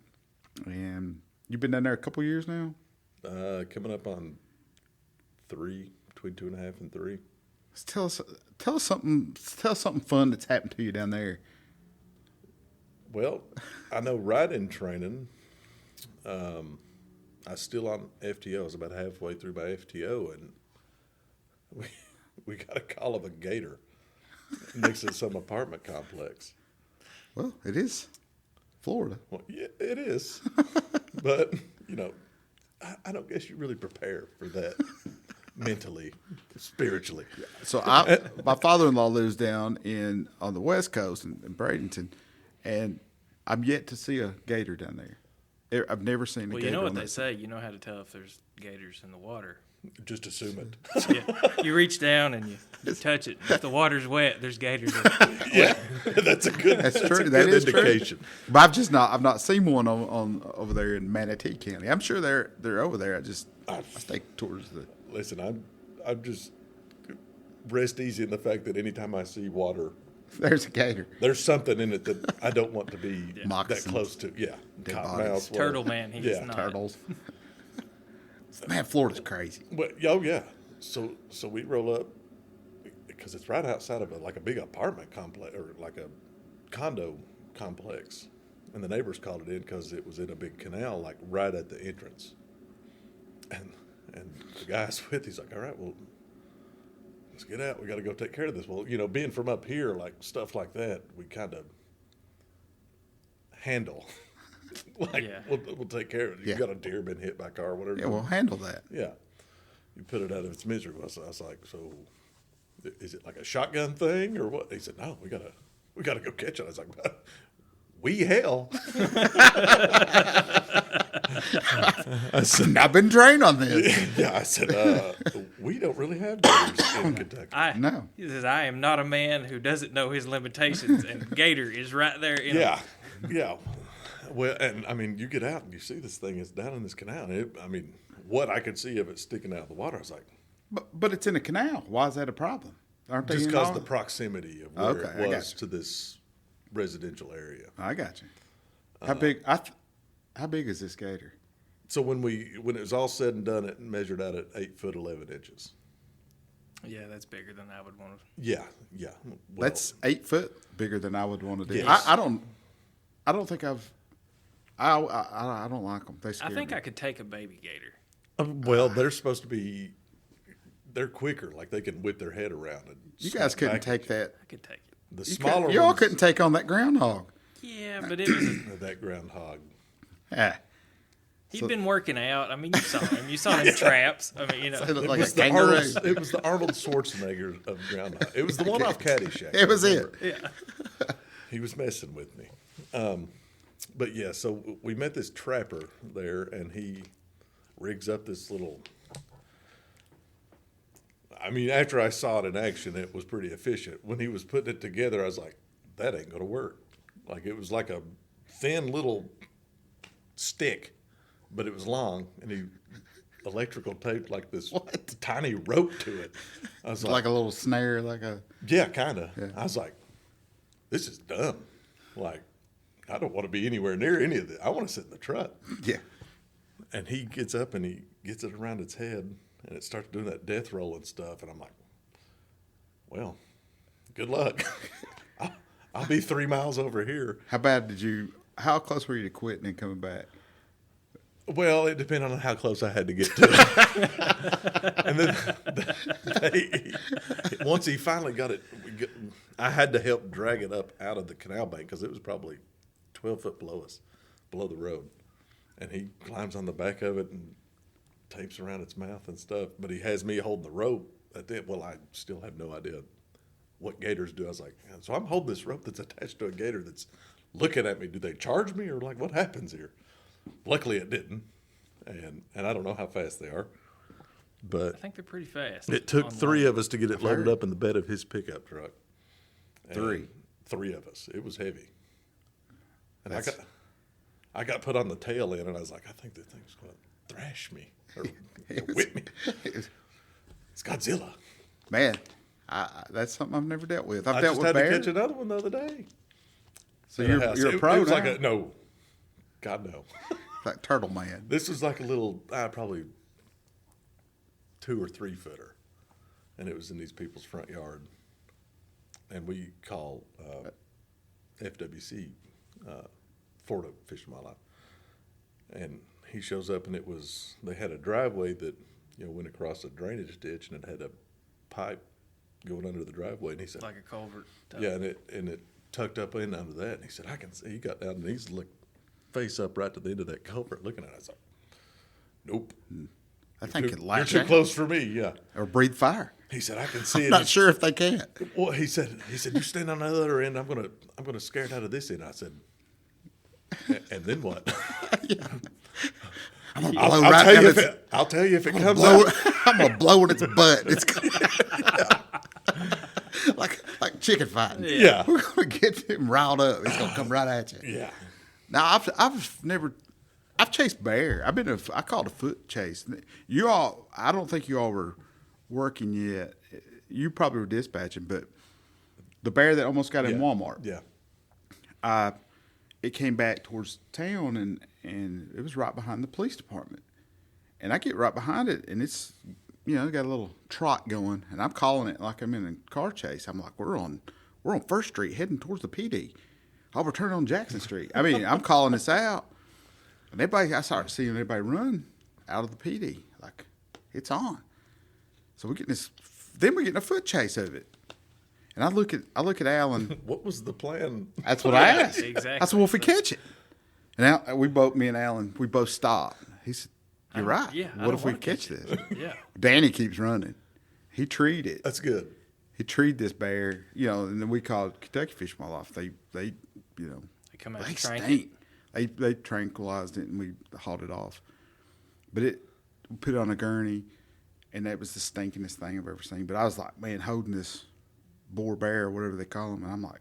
and you've been down there a couple years now. Coming up on 3, between 2.5 and 3. Tell us something fun that's happened to you down there. Well, I know riding training. I was still on FTO. I was about halfway through my FTO, and we got a call of a gator next to some apartment complex. Well, it is Florida. Well, yeah, it is. But, I don't guess you really prepare for that mentally, spiritually. So my father-in-law lives down on the West Coast in Bradenton, and I'm yet to see a gator down there. I've never seen a gator. Well, you know what on they that. say. You know how to tell if there's gators in the water. Just assume it. Yeah. You reach down and you touch it. If the water's wet, there's gators in it. Yeah, that's a good. That's That's true. a That good is true. indication. But I've not seen one on over there in Manatee County. I'm sure they're over there. I stay towards the. Listen, I'm just rest easy in the fact that anytime I see water, There's a gator. there's something in it that I don't want to be that Moccasins. close to. Yeah, Dead cottonmouths, bodies. whatever. Turtle man, he's Yeah, not. Turtles. Man, Florida's crazy. But oh yeah, so we roll up because it's right outside of a big apartment complex or like a condo complex, and the neighbors called it in because it was in a big canal like right at the entrance. And the guy's with, he's like, all right, well, let's get out. We got to go take care of this. Well, being from up here, like stuff like that, we kind of handle. Yeah. we'll take care of it. Yeah. You got a deer been hit by a car, whatever. Yeah, we'll handle that. Yeah. You put it out of its misery. I was like, so is it like a shotgun thing or what? He said, no, we gotta go catch it. I was like, we hell. I said, I've been trained on this. yeah, I said, we don't really have gators in Kentucky. No. He says, I am not a man who doesn't know his limitations, and gator is right there in Yeah. Yeah. Well, and I mean, you get out and you see this thing is down in this canal. And what I could see of it sticking out of the water, I was like, But it's in a canal. Why is that a problem? Aren't they just in because all- the proximity of where Okay, I it got was you. to this residential area. I got you. How big is this gator? So when it was all said and done, it measured out at 8 foot 11 inches. Yeah, that's bigger than I would want to. Yeah, yeah. Well, That's 8 foot bigger than I would want to do. Yes. I don't think I don't like them. They scare I think me. I could take a baby gator. well, they're supposed to be. They're quicker, like they can whip their head around. And You guys snap couldn't back. take that. I could take it. The You smaller y'all ones. couldn't take on that groundhog. Yeah, but it was. That groundhog. Yeah. He'd been working out. I mean, you saw him. You saw him traps. I mean, It looked It like was a the kangaroo. It was the Arnold Schwarzenegger of groundhog. It was the one off Caddyshack. It was I it. remember. He was messing with me. But yeah, so we met this trapper there, and he rigs up this little. I mean, after I saw it in action, it was pretty efficient. When he was putting it together, I was like, that ain't going to work. Like, it was like a thin little stick, but it was long, and he electrical taped like this tiny rope to it. I was Like a little snare, like a. yeah, kind of. Yeah. I was like, this is dumb. Like, I don't want to be anywhere near any of this. I want to sit in the truck. Yeah. And he gets up and he gets it around its head, and it starts doing that death roll and stuff. And I'm like, well, good luck. I'll be 3 miles over here. How close were you to quitting and coming back? Well, it depended on how close I had to get to it. And then once he finally got it, I had to help drag it up out of the canal bank because it was probably 12 foot below us, below the road. And he climbs on the back of it and tapes around its mouth and stuff. But he has me holding the rope. Well, I still have no idea what gators do. I was like, so I'm holding this rope that's attached to a gator that's looking at me. Do they charge me or like what happens here? Luckily, it didn't, and I don't know how fast they are, but I think they're pretty fast. it took on three land. of us to get it loaded up in the bed of his pickup truck. And 3 of us. It was heavy, and I got put on the tail end, and I was like, I think the thing's going to thrash me or whip me. It's Godzilla. Man, that's something I've never dealt with. I've I dealt just with had to bears. catch another one the other day. So at the you're house. a It pro was now. like no, God no. Like Turtle Man. This was like a little, probably 2 or 3 footer, and it was in these people's front yard. And we call FWC, Florida Fish and Wildlife, and he shows up, and they had a driveway that went across a drainage ditch, and it had a pipe going under the driveway, and he said, Like a culvert. yeah, and it tucked up in under that, and he said, I can see. He got down and he's face up right to the end of that culvert looking at it. I was like, nope. I think it You're latch too out close for me, yeah. or breathe fire. He said, I can see it. I'm not sure if they can. Well, he said, you stand on the other end. I'm gonna scare it out of this end. I said, and then what? I'm gonna blow right down its. I'll tell you if it comes Blow out. it, I'm gonna blow in its butt. It's like chicken fighting. Yeah. We're gonna get him riled up. He's gonna come right at you. Yeah. Now I've chased bear. I called a foot chase. I don't think you all were working yet. You probably were dispatching, but the bear that almost got in Walmart. Yeah. It came back towards town and it was right behind the police department. And I get right behind it and it's got a little trot going and I'm calling it like I'm in a car chase. I'm like, we're on First Street heading towards the PD. I'll return on Jackson Street. I mean, I'm calling this out. And I started seeing everybody run out of the PD. Like, it's on. So we're getting a foot chase of it. And I look at Alan. What was the plan? That's what I asked. Exactly. I said, well, if we catch it. And me and Alan, we both stopped. He said, you're right. Yeah, I what don't if we wanna catch this? Yeah. Danny keeps running. He treed it. That's good. He treed this bear, and then we called Kentucky Fish and Wildlife. They They come out they and trank stink. They tranquilized it and we hauled it off. But we put it on a gurney, and that was the stinkingest thing I've ever seen. But I was like, man, holding this boar bear or whatever they call them, and I'm like,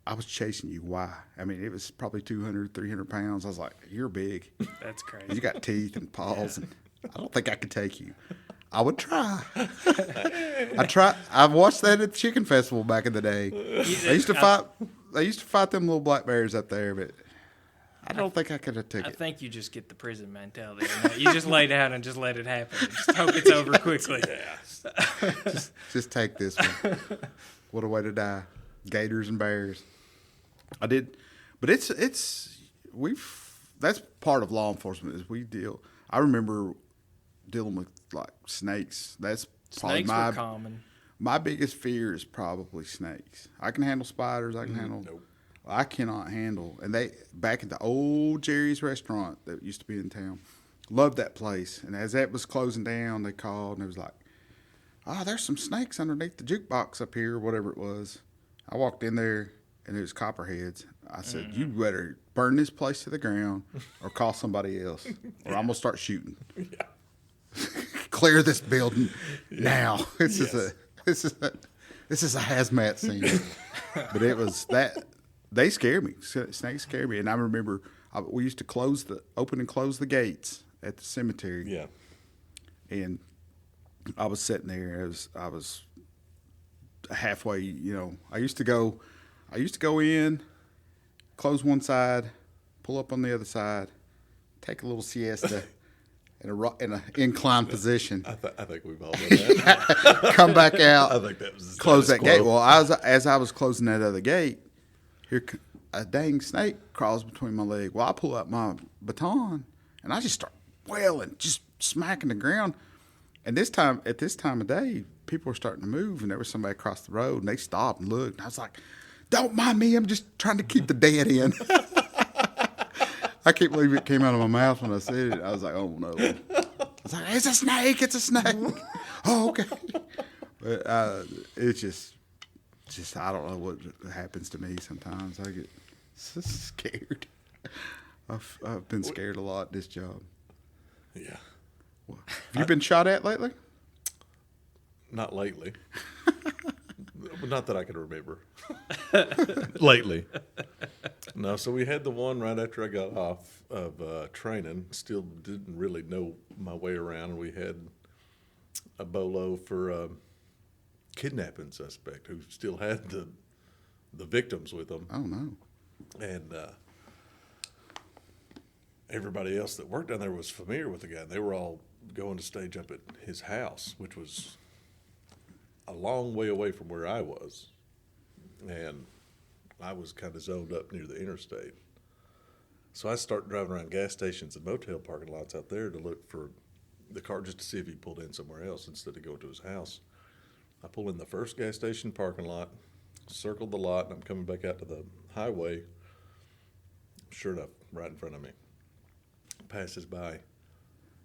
I was chasing you. Why? I mean, it was probably 200, 300 pounds. I was like, you're big. That's crazy. You got teeth and paws, and I don't think I could take you. I would try. I watched that at the Chicken Festival back in the day. They used to fight them little black bears up there, but I don't think I could have took I it. think you just get the prison mentality. You just lay down and just let it happen. Just hope it's over quickly. Just take this one. What a way to die. Gators and bears. I did, but that's part of law enforcement is I remember dealing with like snakes. That's probably Snakes were common. my biggest fear is probably snakes. I can handle spiders. I can handle. Nope. I cannot handle. And back at the old Jerry's restaurant that used to be in town, loved that place. And as that was closing down, they called and it was like, there's some snakes underneath the jukebox up here, or whatever it was. I walked in there and it was copperheads. I said, you better burn this place to the ground or call somebody else or I'm going to start shooting. Clear this building now. This is a hazmat scene. But it was that they scared me. Snakes scared me. And I remember we used to open and close the gates at the cemetery. Yeah. And I was sitting there. I was halfway. I used to go in, close one side, pull up on the other side, take a little siesta in an inclined position. I think we've all done that. Come back out. I think that was the close that status gate. quo. Well, as I was closing that other gate, here a dang snake crawls between my leg. Well, I pull out my baton and I just start wailing, just smacking the ground. And at this time of day, people were starting to move, and there was somebody across the road, and they stopped and looked. And I was like, "Don't mind me. I'm just trying to keep the dead in." I can't believe it came out of my mouth when I said it. I was like, "Oh no!" I was like, "It's a snake! It's a snake!" Oh, okay. But it's just I don't know what happens to me sometimes. I get so scared. I've been scared a lot this job. Yeah. Have you been shot at lately? Not lately. Not that I can remember. Lately. No, so we had the one right after I got off of training. Still didn't really know my way around. We had a bolo for a kidnapping suspect who still had the victims with them. Oh, no. And everybody else that worked down there was familiar with the guy. They were all going to stage up at his house, which was a long way away from where I was. And I was kind of zoned up near the interstate. So I started driving around gas stations and motel parking lots out there to look for the car just to see if he pulled in somewhere else instead of going to his house. I pull in the first gas station parking lot, circled the lot, and I'm coming back out to the highway. Sure enough, right in front of me. Passes by,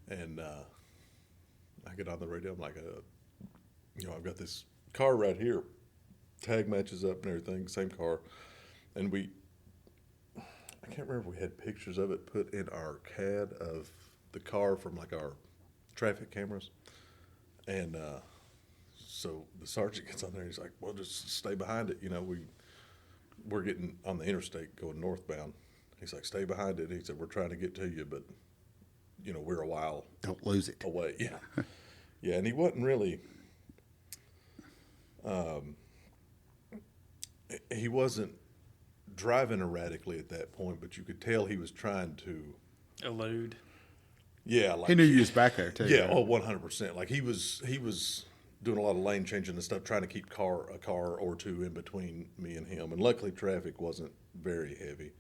and I get on the radio. I'm like, I've got this car right here. Tag matches up and everything, same car. And I can't remember if we had pictures of it put in our CAD of the car from like our traffic cameras. And so the sergeant gets on there. He's like, well, just stay behind it. We're getting on the interstate going northbound. He's like, stay behind it. He said, we're trying to get to you, but, we're a while. Don't lose it. Away. Yeah. Yeah, and he wasn't really, he wasn't driving erratically at that point, but you could tell he was trying to elude. Yeah. Like, he knew you was back there, too. Yeah, 100%. Like, he was doing a lot of lane changing and stuff, trying to keep a car or two in between me and him. And luckily, traffic wasn't very heavy.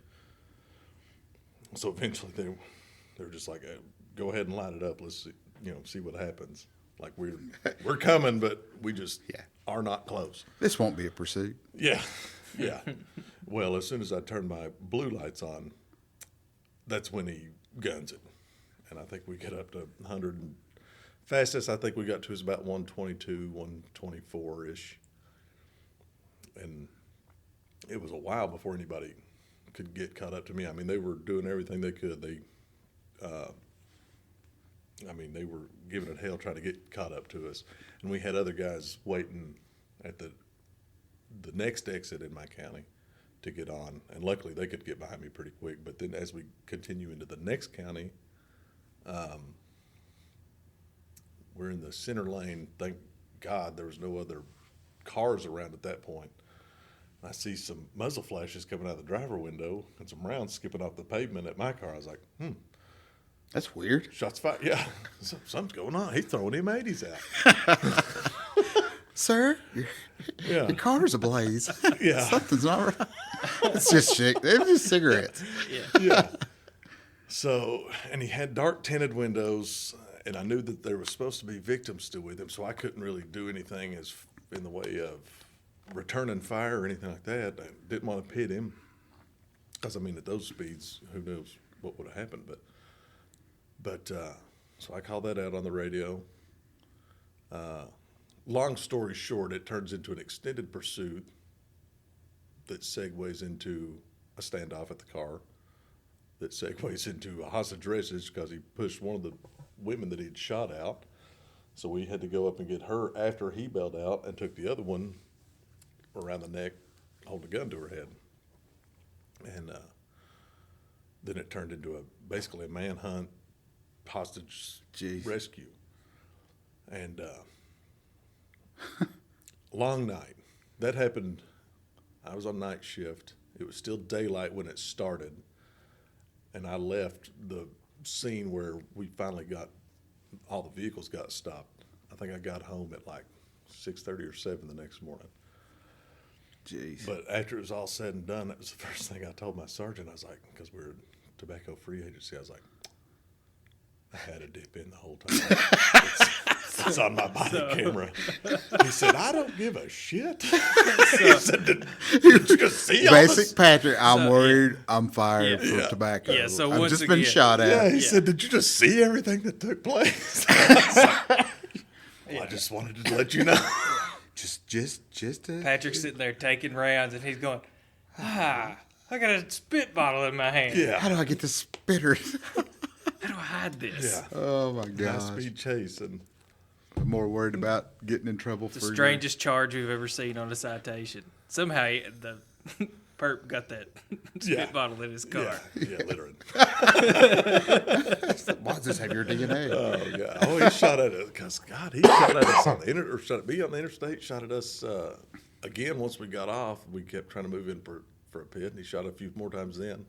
So eventually they were just like, go ahead and light it up. Let's see what happens. Like we're coming, but we just are not close. This won't be a pursuit. Yeah, yeah. Well, as soon as I turn my blue lights on, that's when he guns it. And I think we get up to 100. Fastest I think we got to is about 122, 124-ish. And it was a while before anybody could get caught up to me. I mean, they were doing everything they could. They were giving it hell trying to get caught up to us. And we had other guys waiting at the next exit in my county to get on. And luckily they could get behind me pretty quick. But then as we continue into the next county, we're in the center lane. Thank God there was no other cars around at that point. I see some muzzle flashes coming out the driver window and some rounds skipping off the pavement at my car. I was like, That's weird. shots fired. Yeah, something's going on. He's throwing M80s out. Sir, Yeah. your car's ablaze. Yeah. Something's not right. It's just shit. It's just cigarettes. Yeah. So, and he had dark tinted windows, and I knew that there was supposed to be victims still with him, so I couldn't really do anything as in the way of returning fire or anything like that. I didn't want to pit him because, at those speeds, who knows what would have happened. But so I called that out on the radio. Long story short, it turns into an extended pursuit that segues into a standoff at the car, that segues into a hostage rescue because he pushed one of the women that he'd shot out. So we had to go up and get her after he bailed out and took the other one around the neck, holding a gun to her head. And then it turned into basically a manhunt, hostage rescue. And long night. That happened, I was on night shift. It was still daylight when it started. And I left the scene where we finally all the vehicles got stopped. I think I got home at like 6:30 or 7 the next morning. Jeez. But after it was all said and done, that was the first thing I told my sergeant. I was like, because we're a tobacco-free agency, I was like, I had a dip in the whole time. It's on my body camera. He said, I don't give a shit. He said, did you just see all Basic this? Patrick, I'm worried. I'm fired for tobacco. Yeah, so I've once just been again- shot at. Yeah, he said, did you just see everything that took place? I just wanted to let you know. Just Patrick's sitting there taking rounds, and he's going, I got a spit bottle in my hand. Yeah. How do I get this spitter? How do I hide this? Yeah. Oh my High gosh. speed chase. And I'm more worried about getting in trouble The for strangest charge we've ever seen on a citation. Somehow the perp got that Yeah. spit bottle in his car. yeah, literally. Why does this have your DNA? Oh, God. Oh, he shot at us. Because, God, he shot at us on the or shot at me on the interstate, shot at us again once we got off. We kept trying to move in for a pit, and he shot a few more times then.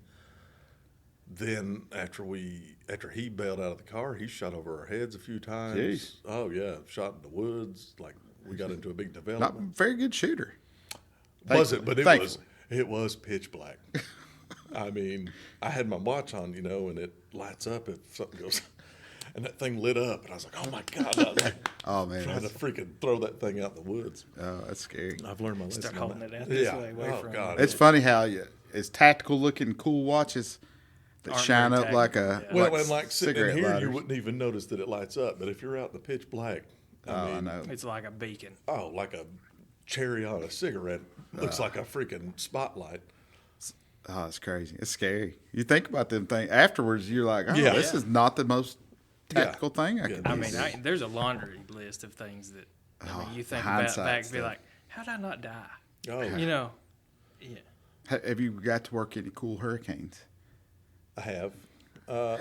Then after he bailed out of the car, he shot over our heads a few times. Jeez. Oh, yeah. Shot in the woods. Like, we got into a big Not development. very good shooter. Was it? But Thankfully. it was pitch black. I mean, I had my watch on, and it lights up if something goes. and that thing lit up, and I was like, "Oh my god!" I was like, Oh man, trying to freaking throw that thing out in the woods. that's scary. I've learned my lesson. Start on holding that. it out this Yeah. way, away Oh from god, It's funny how it's tactical looking, cool watches that Aren't shine very up like a tactical, well, and like sitting in cigarette here, lighters. you wouldn't even notice that it lights up. But if you're out in the pitch black, I know. It's like a beacon. oh, like a cherry on a cigarette, looks like a freaking spotlight. Oh, it's crazy. It's scary. You think about them things afterwards. You're like, oh, Yeah. this is not the most tactical thing I Yeah. could. I do. mean, there's a laundry list of things that you think about hindsight back and be stuff. like, how did I not die? Oh, You know, yeah. Have you got to work any cool hurricanes? I have.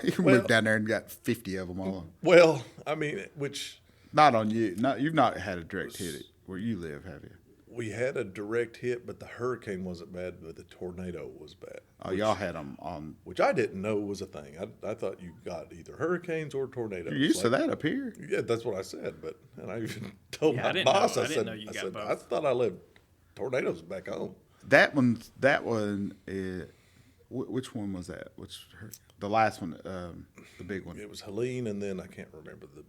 You well, moved down there and got 50 of them all. well, I mean, which Not on you. You've not had a direct hit it where you live, have you? we had a direct hit, but the hurricane wasn't bad, but the tornado was bad. Oh, y'all had them on. Which I didn't know was a thing. I thought you got either hurricanes or tornadoes. You're used to Like, that up here. Yeah, that's what I said. And I even told Yeah, I my didn't know- boss, I I didn't said, know you I got said, both. I thought I lived tornadoes back home. That one. Which one was that? The last one, the big one. It was Helene, and then I can't remember the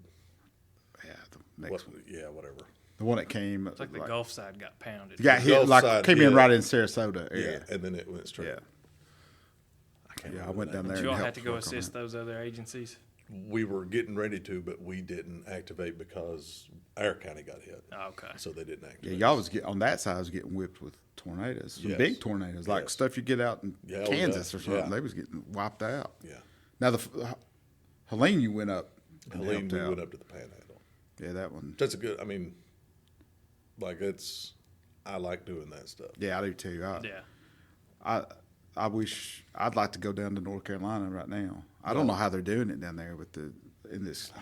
Next one. Yeah, whatever. The one that came. It's like the Gulf side got pounded. Got hit Gulf like side came in hit. right in Sarasota Yeah, area. and then it went straight. Yeah. I can't Yeah, I remember went that down one. there. Did y'all and have to go helped work on assist it. those other agencies? We were getting ready to, but we didn't activate because our county got hit. Oh, okay. So they didn't Yeah, activate. y'all was on that side. Was getting whipped with tornadoes, some Yes. big tornadoes, like Yes. stuff you get out in Yeah, oh, Kansas yeah. or something. Yeah. They was getting wiped out. Yeah. Now the Helene, you went up. And Helene, helped we out. went up to the Panhandle. Yeah, that one. That's a good, I mean, like I like doing that stuff. Yeah, I do too. Yeah. I wish I'd like to go down to North Carolina right now. I don't know how they're doing it down there with in this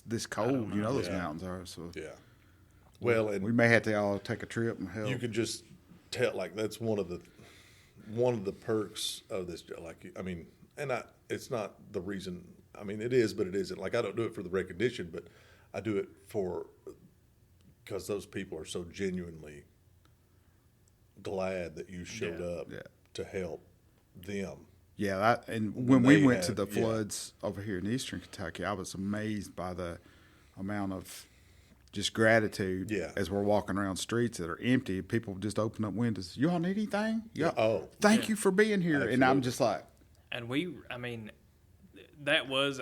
this cold. You know those Yeah. mountains are. So Yeah. Well, and we may have to all take a trip and help. you could just tell, like, that's one of the perks of this job. Like, I mean, it's not the reason. I mean, it is, but it isn't. Like, I don't do it for the recognition, but I do it because those people are so genuinely glad that you showed Yeah. up Yeah. to help them. Yeah, and When when we they went to had- the yeah. floods over here in eastern Kentucky, I was amazed by the amount of just gratitude Yeah. as we're walking around streets that are empty. People just open up windows. You all need anything? Yeah. Oh, Thank you for being here. And I'm Absolutely. just like, And I mean, that was,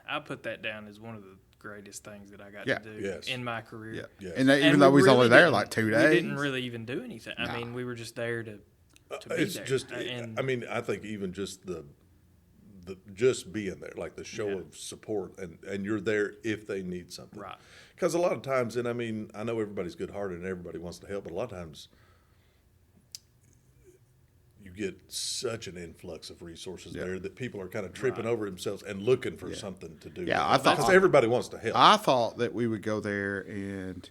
I put that down as one of the greatest things that I got Yeah. to do Yes. in my career. yeah. Yes. And even And though we was only really there didn't- like 2 days, We didn't really even do anything. I mean, we were just there to be it's there. just. And I mean, I think even just the just being there, like the show Yeah. of support, and you're there if they need something. Right. Because a lot of times, and I mean, I know everybody's good-hearted and everybody wants to help, but a lot of times you get such an influx of resources Yeah. there that people are kind of tripping over themselves and looking for something to do. Yeah, I thought- because everybody wants to help. I thought that we would go there and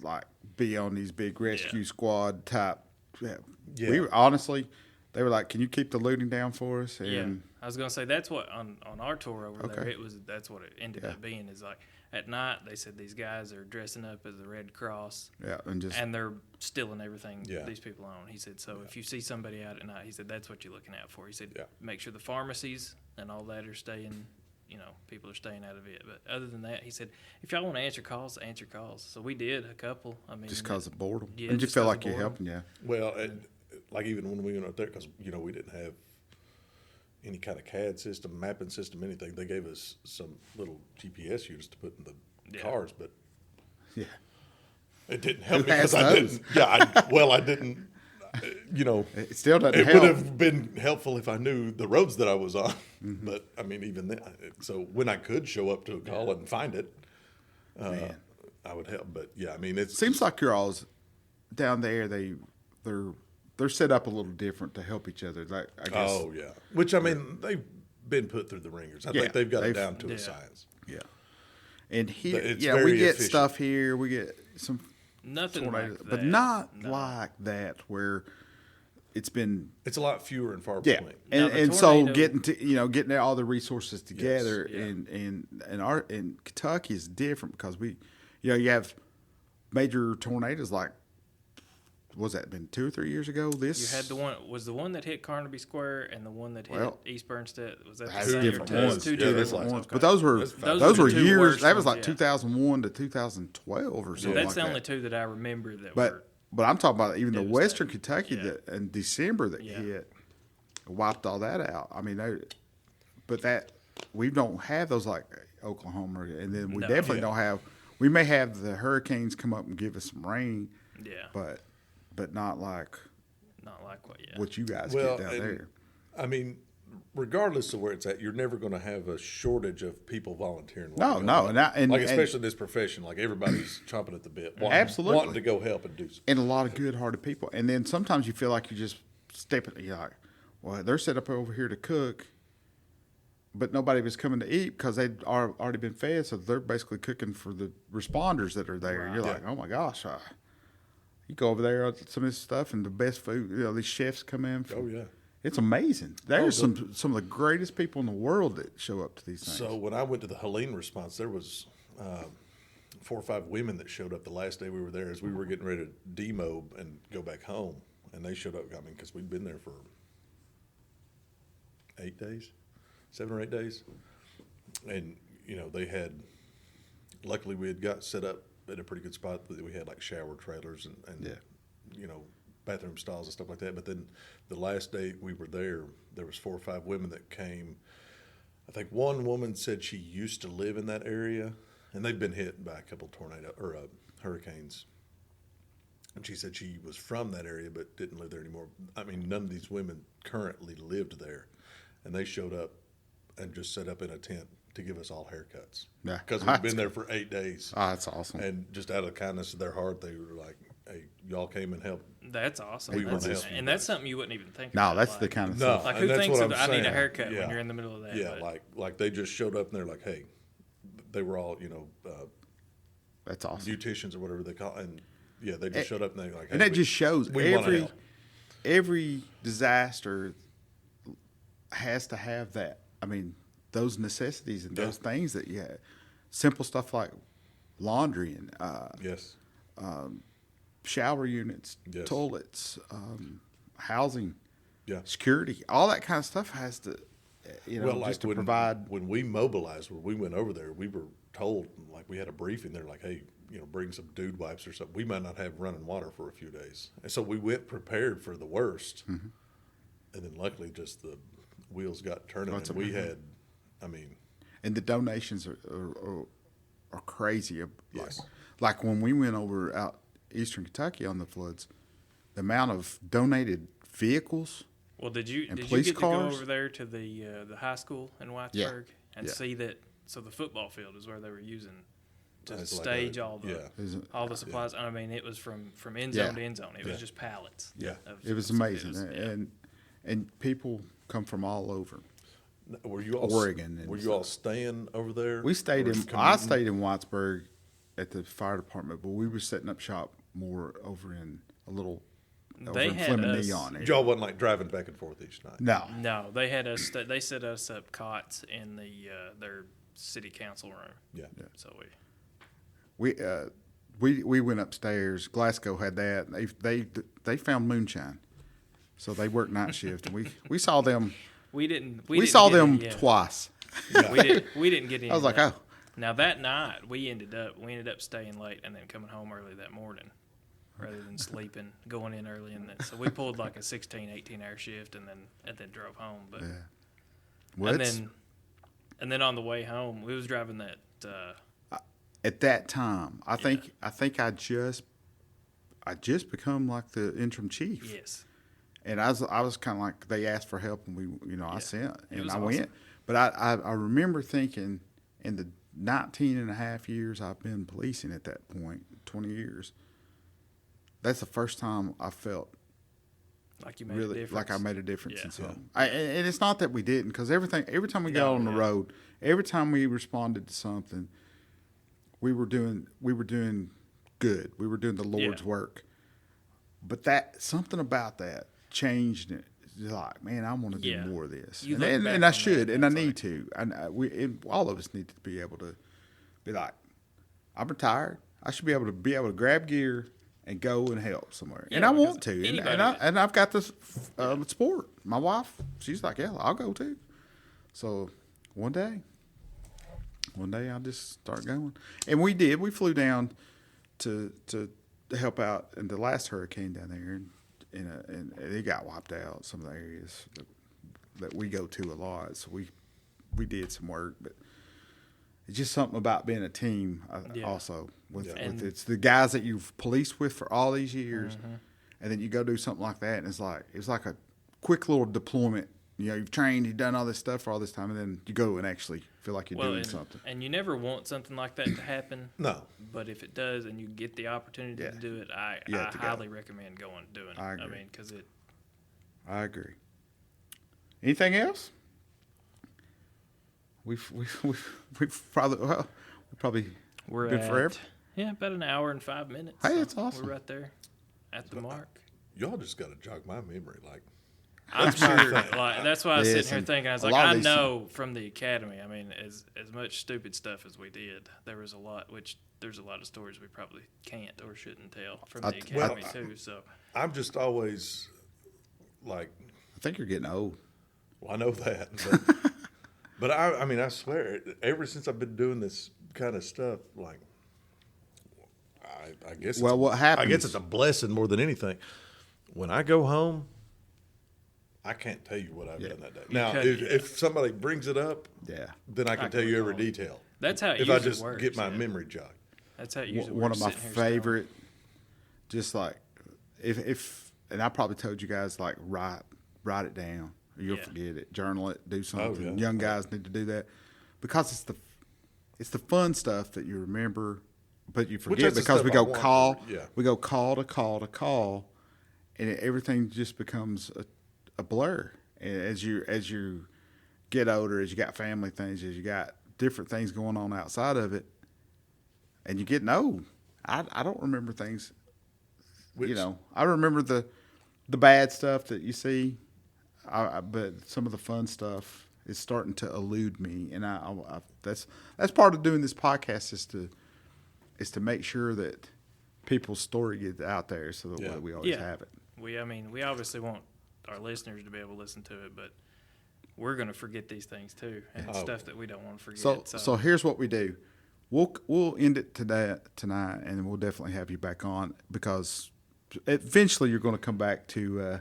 like be on these big rescue squad type. Yeah. Yeah. We were, honestly, they were like, "Can you keep the looting down for us?" And yeah, I was gonna say that's what on our tour over there. Okay. That's what it ended Yeah. up being. Is like at night they said these guys are dressing up as the Red Cross. yeah, and just And they're stealing everything Yeah. these people own. He said, so if you see somebody out at night, he said, that's what you're looking out for. He said, Yeah. make sure the pharmacies and all that are staying, people are staying out of it. But other than that, he said, if y'all want to answer calls, answer calls. So we did a couple. I mean, just because of boredom, Yeah, and you just feel 'cause like of you're boredom. helping. Yeah, Well, and like even when we went up there, because we didn't have any kind of CAD system, mapping system, anything. They gave us some little GPS units to put in the Yeah. cars, but yeah. it didn't help Who me because has I those? didn't. Yeah, I didn't. It still doesn't It help. would have been helpful if I knew the roads that I was on, Mm-hmm. but I mean, even then. So when I could show up to a call and find it, Man. I would help. But yeah, I mean, it Seems like you're all down there. They're set up a little different to help each other. Like I guess. Oh yeah, which I mean, they've been put through the ringers. I Yeah, think they've got it they've- down to Yeah. a science. Yeah. And here, It's yeah, very we get efficient. stuff here. We get some nothing tornadoes, like that. but not No. like that where it's been. It's a lot fewer and far Yeah, between. Now, and, the and so tornado- getting all the resources together, yeah. and Kentucky is different because you have major tornadoes like was that been 2 or 3 years ago? This You had the one that hit Carnaby Square and the one that hit East Bernstead. Was that That's the same? different Or ones. two Yeah, different that's ones? ones. Okay. But those were Those were the two years. worst That was ones, like yeah. 2001 to 2012 or So something. that's like the only that. two that I remember that But were. but I'm talking about even the devastating. Western Kentucky Yeah. that in December that Yeah. hit, wiped all that out. I mean, but that we don't have those like Oklahoma, and then we No. definitely Yeah. don't have. We may have the hurricanes come up and give us some rain, Yeah. but not like Not like what? Yeah. what you guys Well, get down and, there. I mean, regardless of where it's at, you're never going to have a shortage of people volunteering. No, wanting to no, go. and like and- especially this profession, like everybody's chomping at the bit, Absolutely. wanting to go help and do something. And a lot of good-hearted people. And then sometimes you feel like you're just stepping. You're like, well, they're set up over here to cook, but nobody was coming to eat because they'd already been fed. So they're basically cooking for the responders that are there. Right. You're like, oh my gosh, you go over there, some of this stuff, and the best food. These chefs come in. Oh yeah. It's amazing. There's some of the greatest people in the world that show up to these things. So when I went to the Helene response, there was 4 or 5 women that showed up the last day we were there as we were getting ready to demo and go back home, and they showed up. I mean, because we'd been there for 8 days, 7 or 8 days, and they had. Luckily, we had got set up at a pretty good spot. We had like shower trailers and bathroom stalls and stuff like that. But then the last day we were there was 4 or 5 women that came. I think one woman said she used to live in that area, and they'd been hit by a couple hurricanes. And she said she was from that area but didn't live there anymore. I mean, none of these women currently lived there, and they showed up and just set up in a tent to give us all haircuts. Yeah. Because we'd been there for 8 days. Oh, that's awesome. And just out of the kindness of their heart, they were like, "Hey, y'all came and helped." That's awesome. We That's, wanna help you and that's something you wouldn't even think No, about. that's like, the kind of No, stuff. Like, and who that's thinks what of I'm I need a saying. haircut Yeah. when you're in the middle of that? Yeah, but like they just showed up and they're like, "Hey," they were all That's awesome. beauticians or whatever they call, and yeah, they just showed up and they're like, "Hey, And that just shows we wanna help." every disaster has to have that. I mean, those necessities and those things that you have. Simple stuff like laundry and Yes, shower units, Yes. toilets, housing, yeah. security, all that kind of stuff has to, just to provide. when we mobilized, when we went over there, we were told, like we had a briefing. They're like, "Hey, bring some dude wipes or something. We might not have running water for a few days," and so we went prepared for the worst. Mm-hmm. And then luckily, just the wheels got turning, That's and we amazing. had, I mean, And the donations are crazy. Yes. Like when we went over out Eastern Kentucky on the floods, the amount of donated vehicles. well, did you police get to cars? go over there to the high school in Whitesburg and Yeah. see that? So the football field is where they were using to It's like stage a- all the yeah. Is it- all the supplies. I mean, it was from end Yeah. zone to end zone. It Yeah. was just pallets. Yeah. It was of amazing, potatoes. and people come from all over. were you all Oregon and Were you all staying over there? We stayed Or in. I commuting? stayed in Whitesburg at the fire department, but we were setting up shop more over in a little. Over They in had Fleming us- Neon area. Y'all wasn't like driving back and forth each night. No, No, they had us. They set us up cots in their city council room. Yeah. So we went upstairs. Glasgow had that. They found moonshine, so they worked night shift, and we saw them. we didn't. We didn't saw get them any, twice. We didn't get any. I was of like, that. oh, Now that night we ended up staying late and then coming home early that morning, rather than sleeping, going in early and then. So we pulled like a 16, 18-hour shift and then drove home. But yeah. Well, and then on the way home we was driving that. At that time, I think I just become like the interim chief. Yes. And I was kind of like, they asked for help, and I sent, It and was I awesome. went. But I remember thinking, in the 19 and a half years I've been policing at that point, 20 years, that's the first time I felt Like you made a really difference. like I made a difference Yeah. in something. And it's not that we didn't, because every time we got No, on the yeah. road, every time we responded to something, we were doing good. We were doing the Lord's Yeah. work. But that something about that changed it. It's like, man, I want to do Yeah. more of this, You and, look and, back and I on should, that, and I it's need like- to, and all of us need to be able to be like, I'm retired. I should be able to grab gear and go and help somewhere. Yeah, and I because want to. anybody- And I've got this sport. My wife, she's like, yeah, I'll go too. So one day I'll just start going. And we did. We flew down to help out in the last hurricane down there, and it got wiped out, some of the areas that we go to a lot. So we did some work, but it's just something about being a team. Yeah. Also with And- it's the guys that you've policed with for all these years, and then you go do something like that, and it's like a quick little deployment. You know, you've trained, you've done all this stuff for all this time, and then you go and actually feel like you're doing something. And you never want something like that to happen. No. But if it does and you get the opportunity Yeah. to do it, I You have to go. highly recommend doing it. I agree. mean, because it. I agree. Anything else? We've probably We're been at, forever. Yeah, about an hour and 5 minutes. Hey, so that's awesome. We're right there at the mark. Y'all just got to jog my memory. Like, I'm sure. Like, that's why I was sitting here Listen, thinking. I was a like, lot of I these- know from the academy. I mean, as much stupid stuff as we did, there was a lot. Which there's a lot of stories we probably can't or shouldn't tell from the academy too. So I'm just always like, I think you're getting old. well, I know that, but I mean, I swear, ever since I've been doing this kind of stuff, like, I guess. Well, what I happens? guess it's a blessing more than anything. When I go home, I can't tell you what I've done that day. Now, can't- if somebody brings it up, Yeah. then I can tell you every detail. that's how it If I usually just works. get my yeah. memory jogged. That's how it usually One works. of my sitting here still. favorite, just like if and I probably told you guys, like, write it down or you'll Yeah. forget it, journal it, do something. yeah. Young guys need to do that because it's the fun stuff that you remember, but you forget that's the because we stuff I go want call, to- yeah. we go call to call to call, and everything just becomes a blur. And as you get older, as you got family things, as you got different things going on outside of it, and you're getting old. I don't remember things. Which- I remember the bad stuff that you see, but some of the fun stuff is starting to elude me, and I that's part of doing this podcast is to make sure that people's story gets out there, so that Yeah. we always have it. We obviously want our listeners to be able to listen to it, but we're going to forget these things too, and stuff that we don't want to forget. So here's what we do. We'll end it tonight, and we'll definitely have you back on because eventually you're going to come back to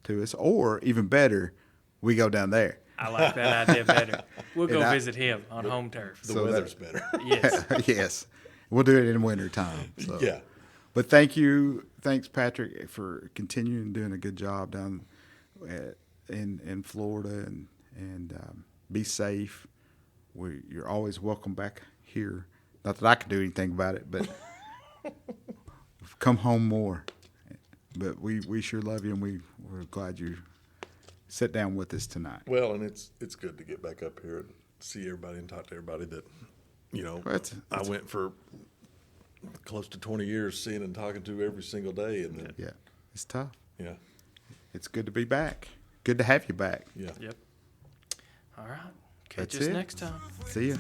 us, or even better, we go down there. I like that idea better. We'll go And visit him on home turf. The So weather's better. Yes. Yes, we'll do it in winter time. So. Yeah. But thanks Patrick for continuing doing a good job down in Florida, and be safe. You're always welcome back here. Not that I can do anything about it, but come home more. But we sure love you, and we're glad you sat down with us tonight. Well, and it's good to get back up here and see everybody and talk to everybody that, I went for close to 20 years seeing and talking to every single day. And then, Yeah, it's tough. yeah. It's good to be back. Good to have you back. Yeah. Yep. All right. Catch That's us it. next time. See ya.